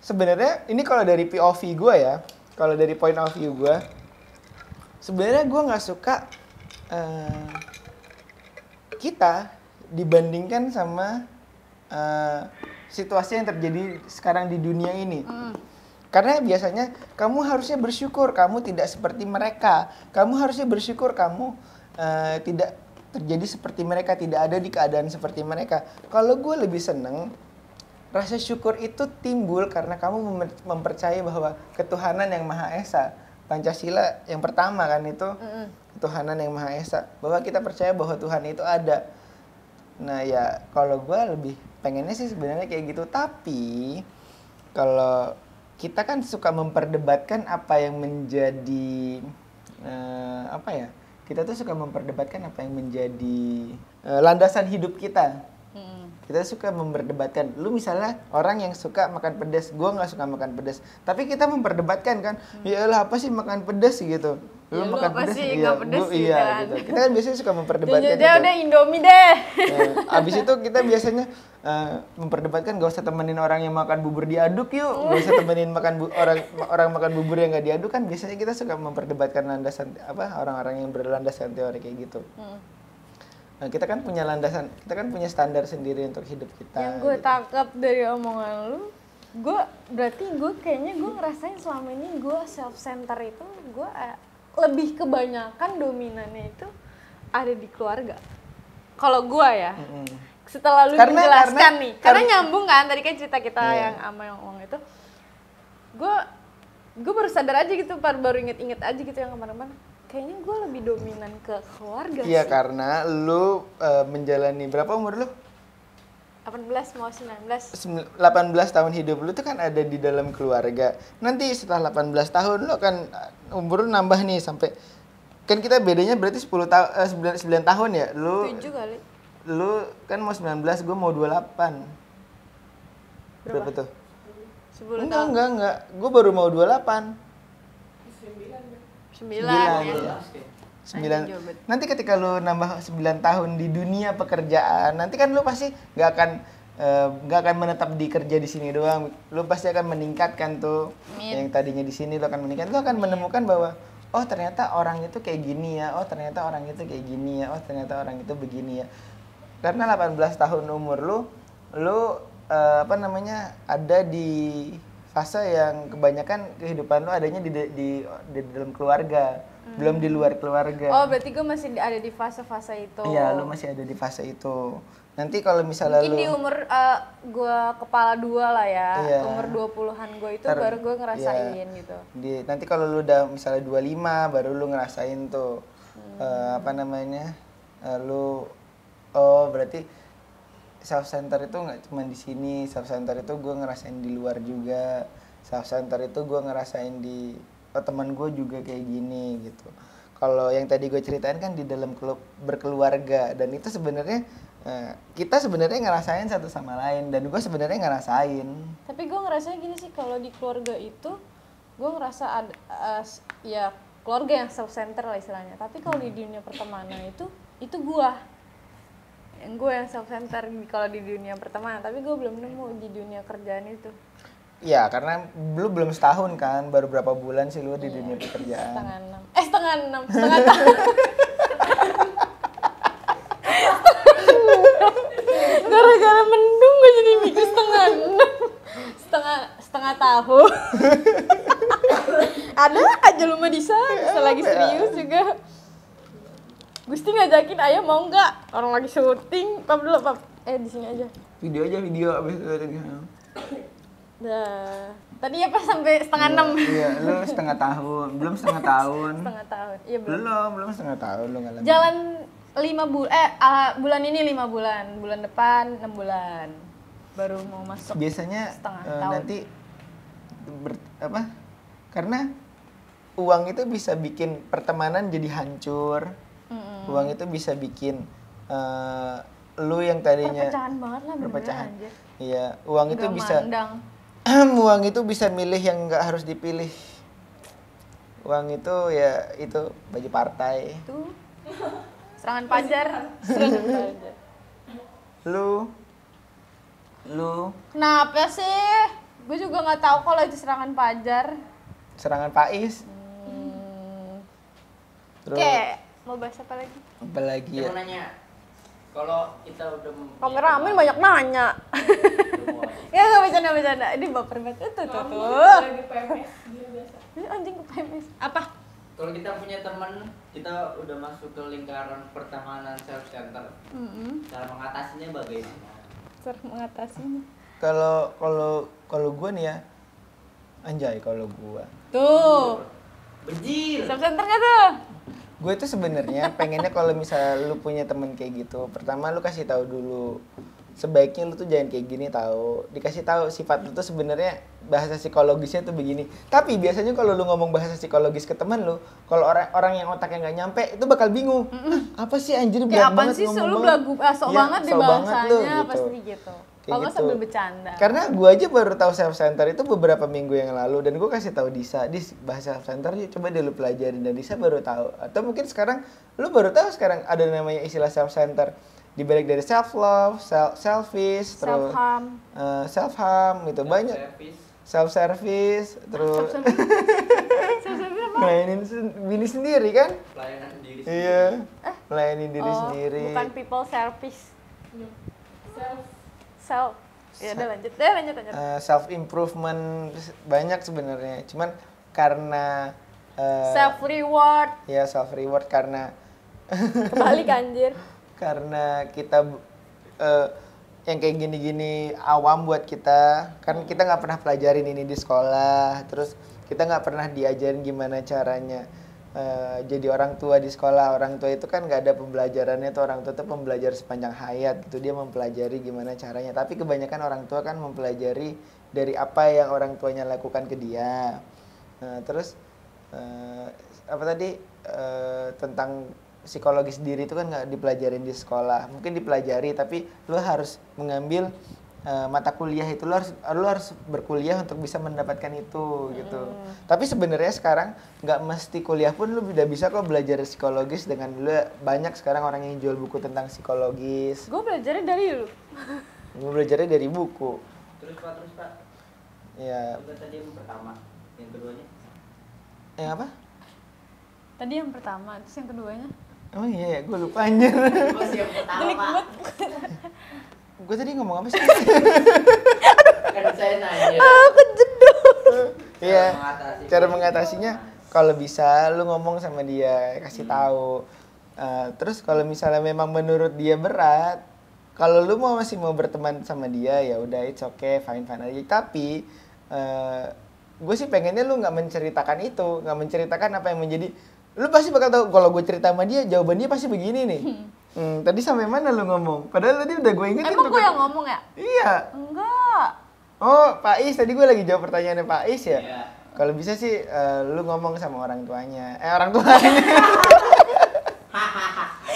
sebenarnya ini kalau dari POV gue ya, kalau dari point of view gue, sebenarnya gue nggak suka kita dibandingkan sama situasi yang terjadi sekarang di dunia ini. Karena biasanya kamu harusnya bersyukur kamu tidak seperti mereka. Kamu harusnya bersyukur kamu tidak terjadi seperti mereka, tidak ada di keadaan seperti mereka. Kalau gue lebih seneng, rasa syukur itu timbul karena kamu mempercayai bahwa ketuhanan yang Maha Esa. Pancasila yang pertama kan itu, ketuhanan yang Maha Esa. Bahwa kita percaya bahwa Tuhan itu ada. Nah ya, kalau gue lebih pengennya sih sebenarnya kayak gitu. Tapi kalau kita kan suka memperdebatkan apa yang menjadi kita tuh suka memperdebatkan apa yang menjadi landasan hidup kita. Kita suka memperdebatkan. Lu misalnya orang yang suka makan pedas, gue nggak suka makan pedas. Tapi kita memperdebatkan kan, ya elah apa sih makan pedas gitu. Lu Ya, makan pedas, iya, iya gitu. Kita kan biasanya suka memperdebatkan itu. Udah Indomie deh. Nah, abis itu kita biasanya memperdebatkan gak usah temenin orang yang makan bubur diaduk yuk, gak usah temenin orang makan bubur yang gak diaduk kan. Biasanya kita suka memperdebatkan landasan orang-orang yang berlandaskan teori kayak gitu. Nah, kita kan punya landasan, kita kan punya standar sendiri untuk hidup kita. Yang gue gitu. tangkap dari omongan lu, gue kayaknya gue ngerasain selama ini gue self center itu gue lebih kebanyakan dominannya itu ada di keluarga. Kalau gue ya, setelah lu menjelaskan nih, karena nyambung kan tadi kan cerita kita yang sama yang ngomong itu, gue baru sadar aja gitu, baru inget-inget aja gitu yang kemarin-kemarin. Kayaknya gue lebih dominan ke keluarga sih. Iya, karena lu menjalani berapa umur lu? 18 mau 19. 18 tahun hidup lu tuh kan ada di dalam keluarga. Nanti setelah 18 tahun lu akan umur lu nambah nih sampai kan kita bedanya berarti 9 tahun ya. Lu 7 kali. Lu kan mau 19, gue mau 28. Berapa tuh? 10 tahun. Enggak. Gue baru mau 28. 9 ya. 9. Nanti ketika lu nambah 9 tahun di dunia pekerjaan, nanti kan lu pasti nggak akan menetap di kerja di sini doang. Lu pasti akan meningkatkan tuh. Yang tadinya di sini lu akan meningkat, lu akan menemukan bahwa oh ternyata orang itu kayak gini ya. Oh ternyata orang itu kayak gini ya. Oh ternyata orang itu begini ya. Karena 18 tahun umur lu ada di fase yang kebanyakan kehidupan lu adanya di dalam keluarga, belum di luar keluarga. Oh, berarti gue masih ada di fase-fase itu. Iya, lu masih ada di fase itu. Nanti kalau misalnya mungkin di umur gue kepala 2 lah ya, iya, umur 20-an gue itu baru gue ngerasain gitu. Nanti kalau lu udah misalnya 25 baru lu ngerasain tuh berarti self center itu nggak cuma di sini, self center itu gue ngerasain di luar juga, self center itu gue ngerasain di teman gue juga kayak gini gitu. Kalau yang tadi gue ceritain kan di dalam berkeluarga, dan itu sebenarnya kita sebenarnya ngerasain satu sama lain, dan gue sebenarnya ngerasain. Tapi gue ngerasanya gini sih, kalau di keluarga itu gue ngerasa ada ya keluarga yang self center lah istilahnya. Tapi kalau di dunia pertemanan itu gue yang self center kalau di dunia pertemanan, tapi gue belum nemu di dunia kerjaan itu. Ya, karena lu belum setahun kan, baru berapa bulan sih lu di dunia pekerjaan? Setengah tahun. Gara-gara mendung gue jadi mikir setengah tahun. Ada aja lu mah bisa lagi serius juga. Gusti ngajakin ayah mau nggak? Orang lagi syuting, pap dulu pap. Di sini aja. Video abis itu tadi. Tadi apa sampai setengah 6? Iya, lu setengah tahun, belum setengah tahun. Setengah tahun, iya belum setengah tahun lu ngalamin. Jalan 5 bulan, bulan ini 5 bulan, bulan depan 6 bulan, baru mau masuk. Biasanya setengah tahun. Nanti karena uang itu bisa bikin pertemanan jadi hancur. Uang itu bisa bikin lu yang tadinya perpecahan banget lah, perpecahan. Iya, uang itu bisa mandang. Uang itu bisa milih yang nggak harus dipilih. Uang itu ya itu baju partai. Itu serangan pajar. Lu kenapa sih? Gue juga nggak tahu kalau itu serangan pajar. Serangan Pais. Terus mau bahas apa lagi? Apa lagi ya? Mau nanya, kalau kita udah kameramen banyak nanya. Ya nggak bercanda. Ini baper banget tuh. Lagi PMS dia biasa. Anjing ke PMS. Apa? Kalau kita punya teman, kita udah masuk ke lingkaran pertemanan self center. Cara mengatasinya bagaimana? Cara mengatasinya. Kalau gue nih ya, anjay kalau gue. Tuh. Bejir. Self center nggak tuh? Gue tuh sebenarnya pengennya kalau misalnya lu punya temen kayak gitu, pertama lu kasih tahu dulu. Sebaiknya lu tuh jangan kayak gini, dikasih tahu sifat lu tuh sebenarnya bahasa psikologisnya tuh begini. Tapi biasanya kalau lu ngomong bahasa psikologis ke teman lu, kalau orang yang otaknya nggak nyampe itu bakal bingung. Apa sih anjir, berat banget sih, ngomong belagu sok banget deh bahasanya, gitu. pasti gitu. Kalau Gitu. sambil bercanda. Karena gue aja baru tahu self center itu beberapa minggu yang lalu, dan gue kasih tahu Disa, bahasa self center yuk coba deh lu pelajarin, dan Disa baru tahu. Atau mungkin sekarang lu baru tahu sekarang ada namanya istilah self center. Dibalik dari self love, selfish, terus self harm gitu, banyak. Self service, terus ngelayanin diri sendiri kan? Pelayanan diri Iya, melayani diri sendiri. Bukan people service. Self. Self. Ya udah lanjut. Lanjut. Self improvement banyak sebenarnya. Cuman karena Self reward. ya self reward karena Kebalik anjir. karena kita yang kayak gini-gini awam buat kita, kan kita nggak pernah pelajarin ini di sekolah, terus kita nggak pernah diajarin gimana caranya jadi orang tua di sekolah. Orang tua itu kan nggak ada pembelajarannya tuh, orang tua itu pembelajar sepanjang hayat gitu, dia mempelajari gimana caranya. Tapi kebanyakan orang tua kan mempelajari dari apa yang orang tuanya lakukan ke dia. Terus apa tadi tentang psikologis diri itu kan nggak dipelajarin di sekolah. Mungkin dipelajari tapi lo harus mengambil mata kuliah itu, lo harus berkuliah untuk bisa mendapatkan itu gitu. Tapi sebenarnya sekarang nggak mesti kuliah pun lo udah bisa kok belajar psikologis dengan lo, banyak sekarang orang yang jual buku tentang psikologis. Gue belajarnya dari lu. Gue belajarnya dari buku. Terus Pak. Ya, Juga tadi yang pertama, yang keduanya. yang apa? Tadi yang pertama, terus yang keduanya. Oh iya ya, gue lupa anjir. Masih yang pertama. Klik banget. Gue tadi ngomong apa sih? Kan saya nanya. Aku jedul. Iya, cara mengatasinya kalau bisa lu ngomong sama dia, kasih tahu. Terus kalau misalnya memang menurut dia berat, kalau lu masih mau berteman sama dia ya udah it's okay, fine aja. Tapi gue sih pengennya lu nggak menceritakan itu, nggak menceritakan apa yang menjadi. Lu pasti bakal tahu kalau gue cerita sama dia, jawabannya pasti begini nih. Tadi sampai mana lu ngomong? Padahal tadi udah gue ingetin. Emang gue yang ngomong ya? Iya. Enggak. Oh, Pak Is, tadi gue lagi jawab pertanyaannya Pak Is ya. Iya. Kalau bisa sih lu ngomong sama orang tuanya. Orang tuanya.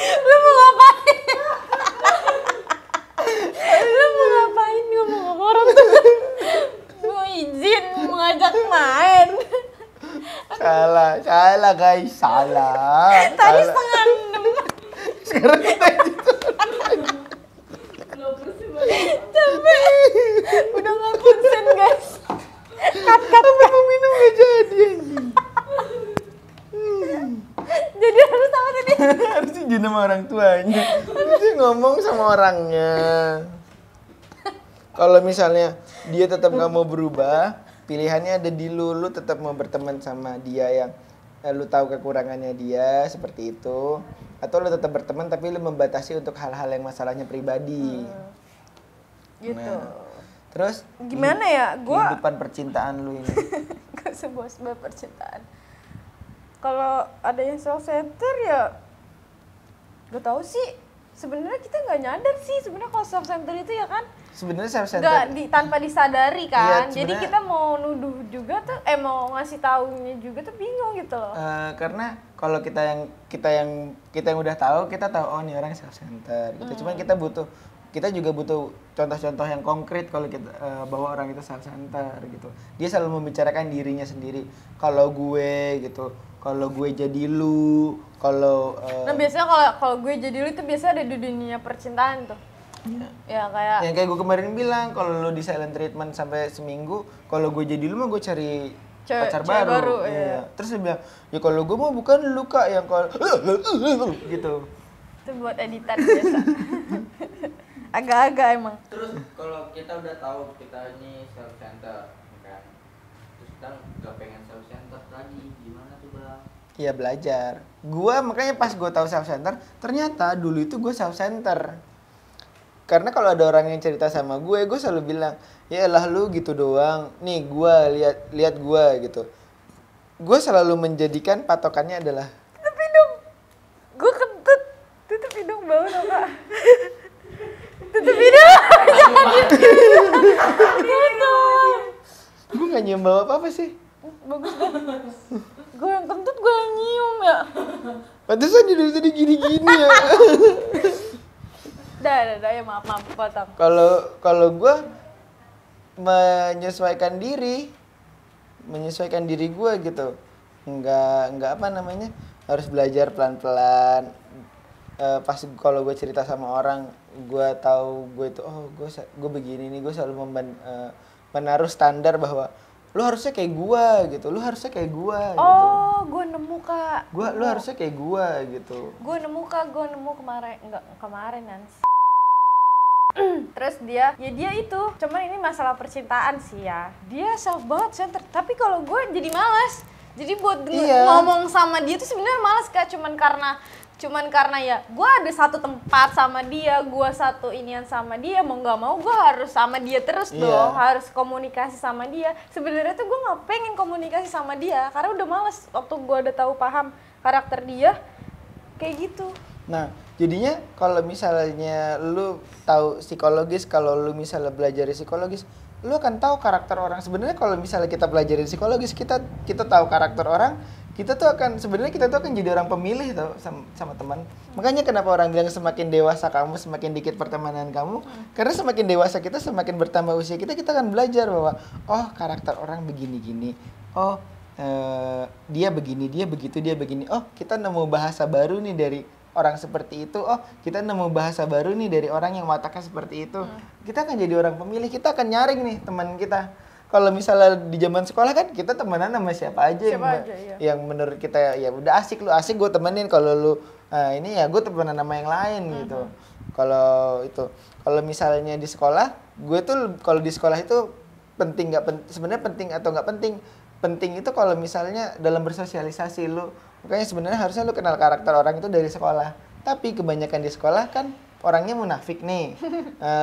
Lu mau ngapain? Lu mau ngapain ngomong sama orang tuh? Mau izin, mau ngajak main. Salah guys, salah. Tadi Salah. setengah 6. Sekarang kita Lo bersih banget. Capek. Udah nggak konsen guys. Cut. mau minum gak jadi anjing. Jadi harus sama tadi. Harus izin sama orang tuanya. Dia ngomong sama orangnya. Kalau misalnya dia tetap nggak mau berubah, pilihannya ada di lu tetap mau berteman sama dia yang lu tahu kekurangannya dia seperti itu, atau lu tetap berteman tapi lu membatasi untuk hal-hal yang masalahnya pribadi. Gitu. Nah, terus Gimana ya? Gua kehidupan percintaan lu ini. ke sebuah percintaan. Kalau ada yang self center ya gak tahu sih. Sebenarnya kita nggak nyadar sih sebenarnya kalau self center itu ya kan. Sebenarnya self center Nggak tanpa disadari kan. Iya, Jadi sebenarnya- kita mau nuduh juga tuh mau ngasih taunya juga tuh bingung gitu loh. karena kalau kita yang udah tahu, kita tahu oh nih orang self center gitu. Cuman kita juga butuh contoh-contoh yang konkret kalau kita bahwa orang itu self center gitu. Dia selalu membicarakan dirinya sendiri. Kalau gue gitu, kalau gue jadi lu, kalau Nah biasanya kalau gue jadi lu itu biasanya ada di dunia percintaan tuh. Ya kayak yang kayak gue kemarin bilang, kalau lu di silent treatment sampai seminggu, kalau gue jadi lu mah gue cari pacar cewek baru, Iya. iya. Terus dia bilang, ya kalau gue mah bukan lu Kak yang kalau gitu. itu buat editan biasa. Agak-agak emang. Terus kalau kita udah tahu kita ini self center, kan? Terus kita nggak pengen self center lagi, gimana tuh Bang? Iya belajar. Gua makanya pas gue tahu self center, ternyata dulu itu gue self center. Karena kalau ada orang yang cerita sama gue selalu bilang, ya elah lu gitu doang. Nih gue lihat gue gitu. Gue selalu menjadikan patokannya adalah Tutup hidung. Gue kentut. Tutup hidung bau dong kak. Tutup hidung. Jangan gitu. gue nggak nyium bau apa sih. Bagus banget. Gue yang kentut gue yang nyium ya. Pantesan dia dari tadi gini-gini ya. Dah ya maaf potong. Kalau gue menyesuaikan diri gue gitu, nggak apa namanya, harus belajar pelan-pelan. Pas kalau gue cerita sama orang, gue tahu gue itu gue begini nih, gue selalu menaruh standar bahwa lu harusnya kayak gua gitu, lu harusnya kayak gua gitu. Oh, gue nemu Kak. Lu harusnya kayak gua gitu. Gue nemu Kak, gue nemu kemarin Nans. Terus dia itu, cuman ini masalah percintaan sih ya. Dia self banget center, tapi kalau gue jadi malas. Jadi buat ngomong sama dia tuh sebenarnya malas Kak, cuman karena ya gue ada satu tempat sama dia, gue satu inian sama dia, mau nggak mau gue harus sama dia terus dong, harus komunikasi sama dia. Sebenarnya tuh gue nggak pengen komunikasi sama dia karena udah males waktu gue udah tahu paham karakter dia kayak gitu. Nah, jadinya kalau misalnya lu tahu psikologis, kalau lu misalnya belajar psikologis, lu akan tahu karakter orang. Sebenarnya kalau misalnya kita belajar psikologis, kita tahu karakter orang, kita tuh akan jadi orang pemilih tau sama teman. Makanya kenapa orang bilang semakin dewasa kamu, semakin dikit pertemanan kamu, karena semakin dewasa kita, semakin bertambah usia kita akan belajar bahwa oh karakter orang begini-gini, oh dia begini, dia begitu, dia begini. Oh, kita nemu bahasa baru nih dari orang seperti itu. Oh, kita nemu bahasa baru nih dari orang yang wataknya seperti itu. Kita akan jadi orang pemilih, kita akan nyaring nih teman kita. Kalau misalnya di zaman sekolah kan kita temenan sama siapa aja, yang menurut kita ya udah asik, lu asik gue temenin. Kalau lu ini ya gue temenan sama yang lain gitu. Kalau misalnya di sekolah, gue tuh kalau di sekolah itu penting sebenarnya penting atau nggak penting. Penting itu kalau misalnya dalam bersosialisasi lu. Makanya sebenarnya harusnya lu kenal karakter orang itu dari sekolah. Tapi kebanyakan di sekolah kan orangnya munafik nih.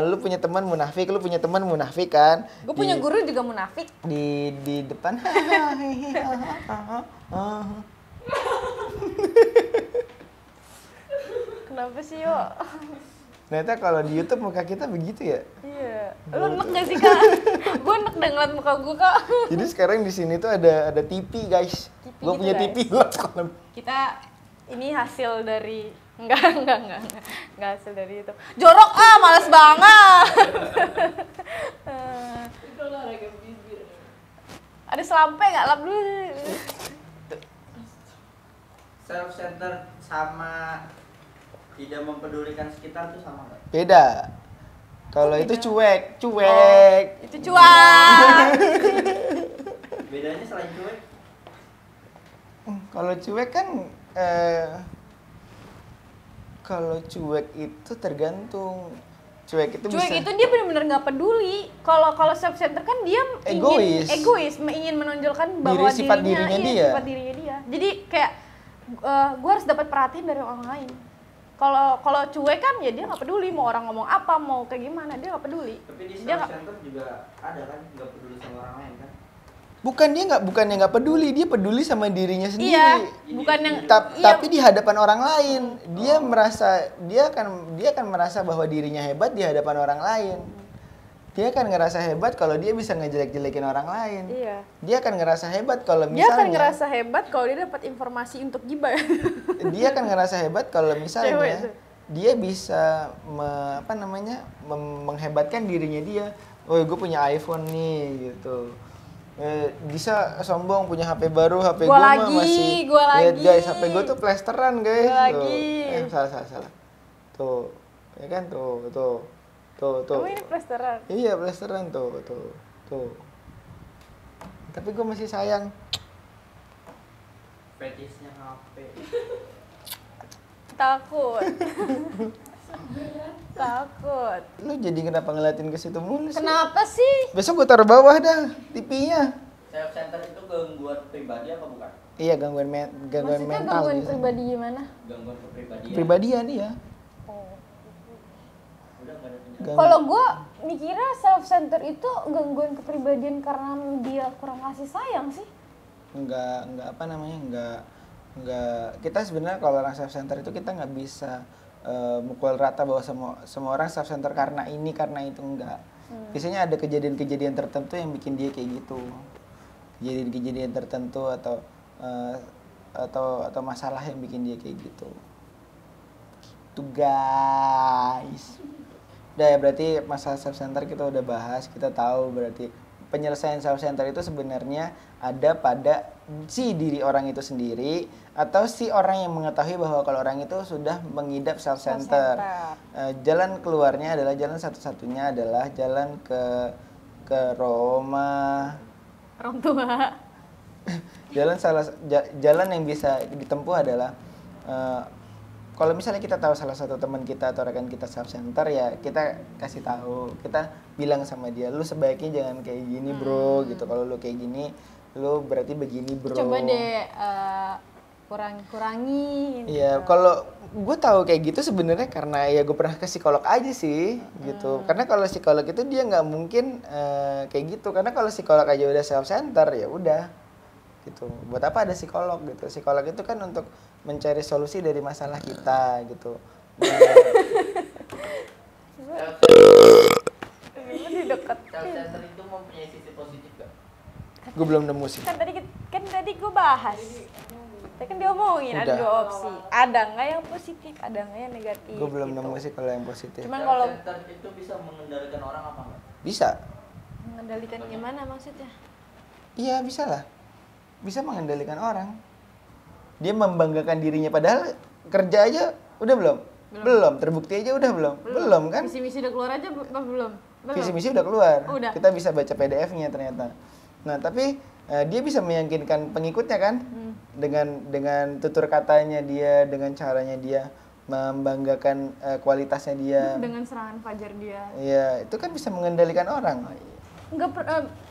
Lu punya teman munafik, lu punya teman munafik kan? Gue punya guru juga munafik. Di depan. Kenapa sih, yo? Ternyata kalau di YouTube muka kita begitu ya? Iya. Lu enak gak sih, Kak? Gue enak deh ngeliat muka gue, Kak. Jadi sekarang di sini tuh ada TV, guys. Gue gitu, punya guys. TV, gue sekolah. Kita ini hasil dari enggak hasil dari itu. Jorok males banget. Itu olahraga bibir. Ada selampe enggak lap dulu. Self center sama tidak mempedulikan sekitar tuh sama nggak? Beda. Kalau itu cuek. Oh, itu cuek. Bedanya selain cuek? Kalau cuek kan kalau cuek itu tergantung. Cuek itu Dia benar-benar nggak peduli. Kalau self center kan dia egois, ingin menonjolkan bahwa sifat dirinya dia. Sifat dirinya dia. Jadi kayak gue harus dapat perhatian dari orang lain. Kalau cuek kan ya dia nggak peduli mau orang ngomong apa, mau kayak gimana, dia nggak peduli. Tapi di self center juga ada kan nggak peduli sama orang lain kan? Bukannya nggak peduli, dia peduli sama dirinya sendiri. Iya, bukan yang tapi di hadapan orang lain, dia akan merasa bahwa dirinya hebat di hadapan orang lain. Dia akan ngerasa hebat kalau dia bisa ngejelek-jelekin orang lain. Iya. Dia akan ngerasa hebat kalau dia akan misalnya ngerasa hebat kalau dia dapat informasi untuk gibah. dia akan ngerasa hebat kalau misalnya Cewek tuh. dia bisa menghebatkan dirinya dia. Oh, gue punya iPhone nih gitu. Bisa sombong punya HP baru, HP gue masih. Lihat guys, HP gue tuh plesteran guys. Salah. Tuh, ya kan tuh. Kamu ini plesteran? Iya, plesteran tuh. Tapi gue masih sayang. Fetishnya HP. Takut. Lu jadi kenapa ngeliatin ke situ mulu sih? Kenapa sih? Besok gue taruh bawah dah TV-nya. Self center itu gangguan pribadi apa bukan? Iya, gangguan Maksudnya mental. gangguan biasanya. pribadi gimana? Gangguan kepribadian. Kepribadian iya. Udah nggak ada penjelasan. Kalau gue mikirnya self center itu gangguan kepribadian karena dia kurang kasih sayang sih. Enggak kita sebenarnya kalau orang self center itu kita nggak bisa mukul rata bahwa semua orang self center karena ini karena itu enggak. Biasanya ada kejadian-kejadian tertentu yang bikin dia kayak gitu. Kejadian-kejadian tertentu atau masalah yang bikin dia kayak gitu. Gitu guys. Udah ya, berarti masalah self center kita udah bahas, kita tahu berarti penyelesaian self center itu sebenarnya ada pada si diri orang itu sendiri atau si orang yang mengetahui bahwa kalau orang itu sudah mengidap self center. Jalan keluarnya adalah jalan satu-satunya adalah jalan ke Roma orang tua. Jalan yang bisa ditempuh adalah kalau misalnya kita tahu salah satu teman kita atau rekan kita self center, ya kita kasih tahu, kita bilang sama dia, lu sebaiknya jangan kayak gini bro gitu. Kalau lu kayak gini, lu berarti begini bro. Coba deh kurangi. Iya, kalau gue tahu kayak gitu sebenarnya karena ya gue pernah ke psikolog aja sih gitu. Karena kalau psikolog itu dia nggak mungkin kayak gitu. Karena kalau psikolog aja udah self center ya udah gitu. Buat apa ada psikolog gitu? Psikolog itu kan untuk mencari solusi dari masalah kita gitu. Ini deket. Self center itu mempunyai sisi positif gak? Gue belum nemu sih. Kan tadi gue bahas. Tadi kan diomongin ada Udah. 2 opsi. Ada nggak yang positif, ada nggak yang negatif. Gue belum gitu. nemu sih kalau yang positif. Cuman Self kalau center itu bisa mengendalikan orang apa enggak? Bisa. mengendalikan gimana maksudnya? Iya, bisa lah. Bisa mengendalikan orang. Dia membanggakan dirinya padahal kerja aja udah belum? Belum. Terbukti aja udah belum? Belum kan? Visi-misi udah keluar aja apa belum? Visi misi udah keluar. Udah. Kita bisa baca PDF-nya ternyata. Nah, tapi dia bisa meyakinkan pengikutnya kan? Dengan tutur katanya dia, dengan caranya dia membanggakan kualitasnya dia. Dengan serangan fajar dia. Iya, itu kan bisa mengendalikan orang.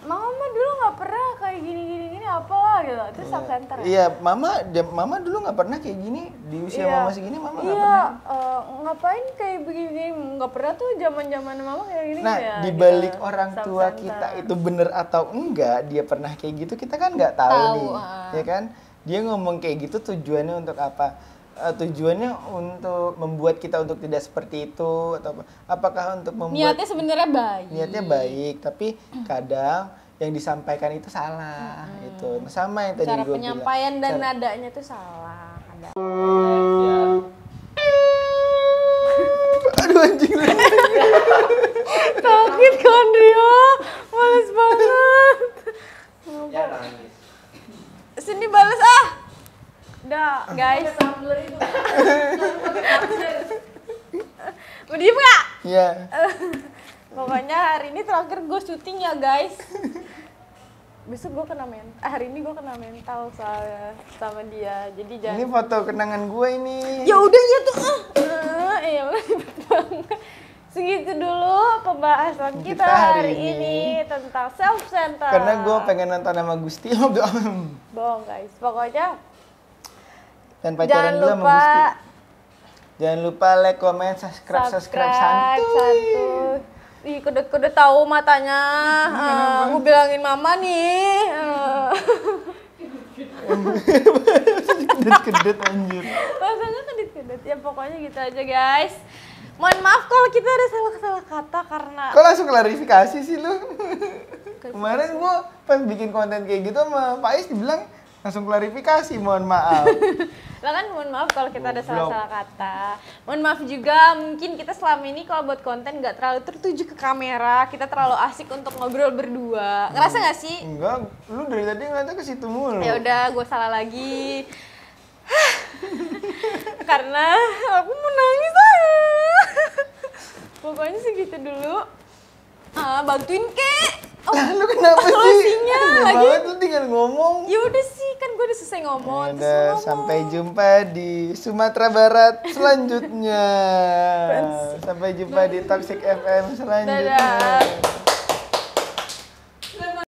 Mama dulu nggak pernah kayak gini apalah gitu. Itu self center. Iya, mama dulu nggak pernah kayak gini di usia mama segini, mama nggak Iya, pernah. ngapain kayak begini? Nggak pernah tuh zaman mama kayak gini. Nah, ya, dibalik gitu. orang Self tua center. kita itu bener atau enggak, dia pernah kayak gitu, kita kan nggak tahu nih, ya kan? Dia ngomong kayak gitu tujuannya untuk apa? Tujuannya untuk membuat kita untuk tidak seperti itu atau apa? Apakah untuk membuat Niatnya sebenarnya baik. niatnya baik, tapi kadang yang disampaikan itu salah itu. Nah, sama yang tadi Cara gue penyampaian bilang. dan nadanya tuh salah. Ada. Aduh anjing. Sakit kan dia, males banget. Ya nangis. Sini balas ah. Udah guys. Tumblr itu. Mau diem nggak? Iya. Pokoknya hari ini terakhir gue syuting ya guys. Besok gue kena mental. Hari ini gue kena mental soalnya sama dia. Jadi jangan. Ini foto kenangan gue ini. Ya udah ya tuh. Ya udah ribet banget. Segitu dulu pembahasan kita hari ini tentang self center. Karena gue pengen nonton sama Gusti. Bohong guys. Pokoknya Dan jangan pacaran dulu sama lupa Gusti. Jangan lupa like, comment, subscribe santuy. Ih, kudet tahu matanya. Aku bilangin mama nih. Kedet anjir. Rasanya kedet. Ya pokoknya gitu aja guys. Mohon maaf kalau kita ada salah kata karena Kok langsung klarifikasi sih lu? Kemarin gua pas bikin konten kayak gitu sama Pak Is dibilang langsung klarifikasi, mohon maaf. lah kan mohon maaf kalau kita ada Goblok. salah kata. Mohon maaf juga mungkin kita selama ini kalau buat konten nggak terlalu tertuju ke kamera, kita terlalu asik untuk ngobrol berdua. Ngerasa nggak sih? Enggak, lu dari tadi ngeliatnya ke situ mulu. Ya udah, gue salah lagi. Karena aku mau nangis aja. Pokoknya segitu dulu. Bantuin kek. Lah lu kenapa sih? closing-nya Gede lagi. banget lu tinggal ngomong. Ya udah sih, kan gue udah selesai ngomong. Ya terus udah, ngomong. sampai jumpa di Sumatera Barat selanjutnya. Sampai jumpa di Toxic FM selanjutnya. Dadah.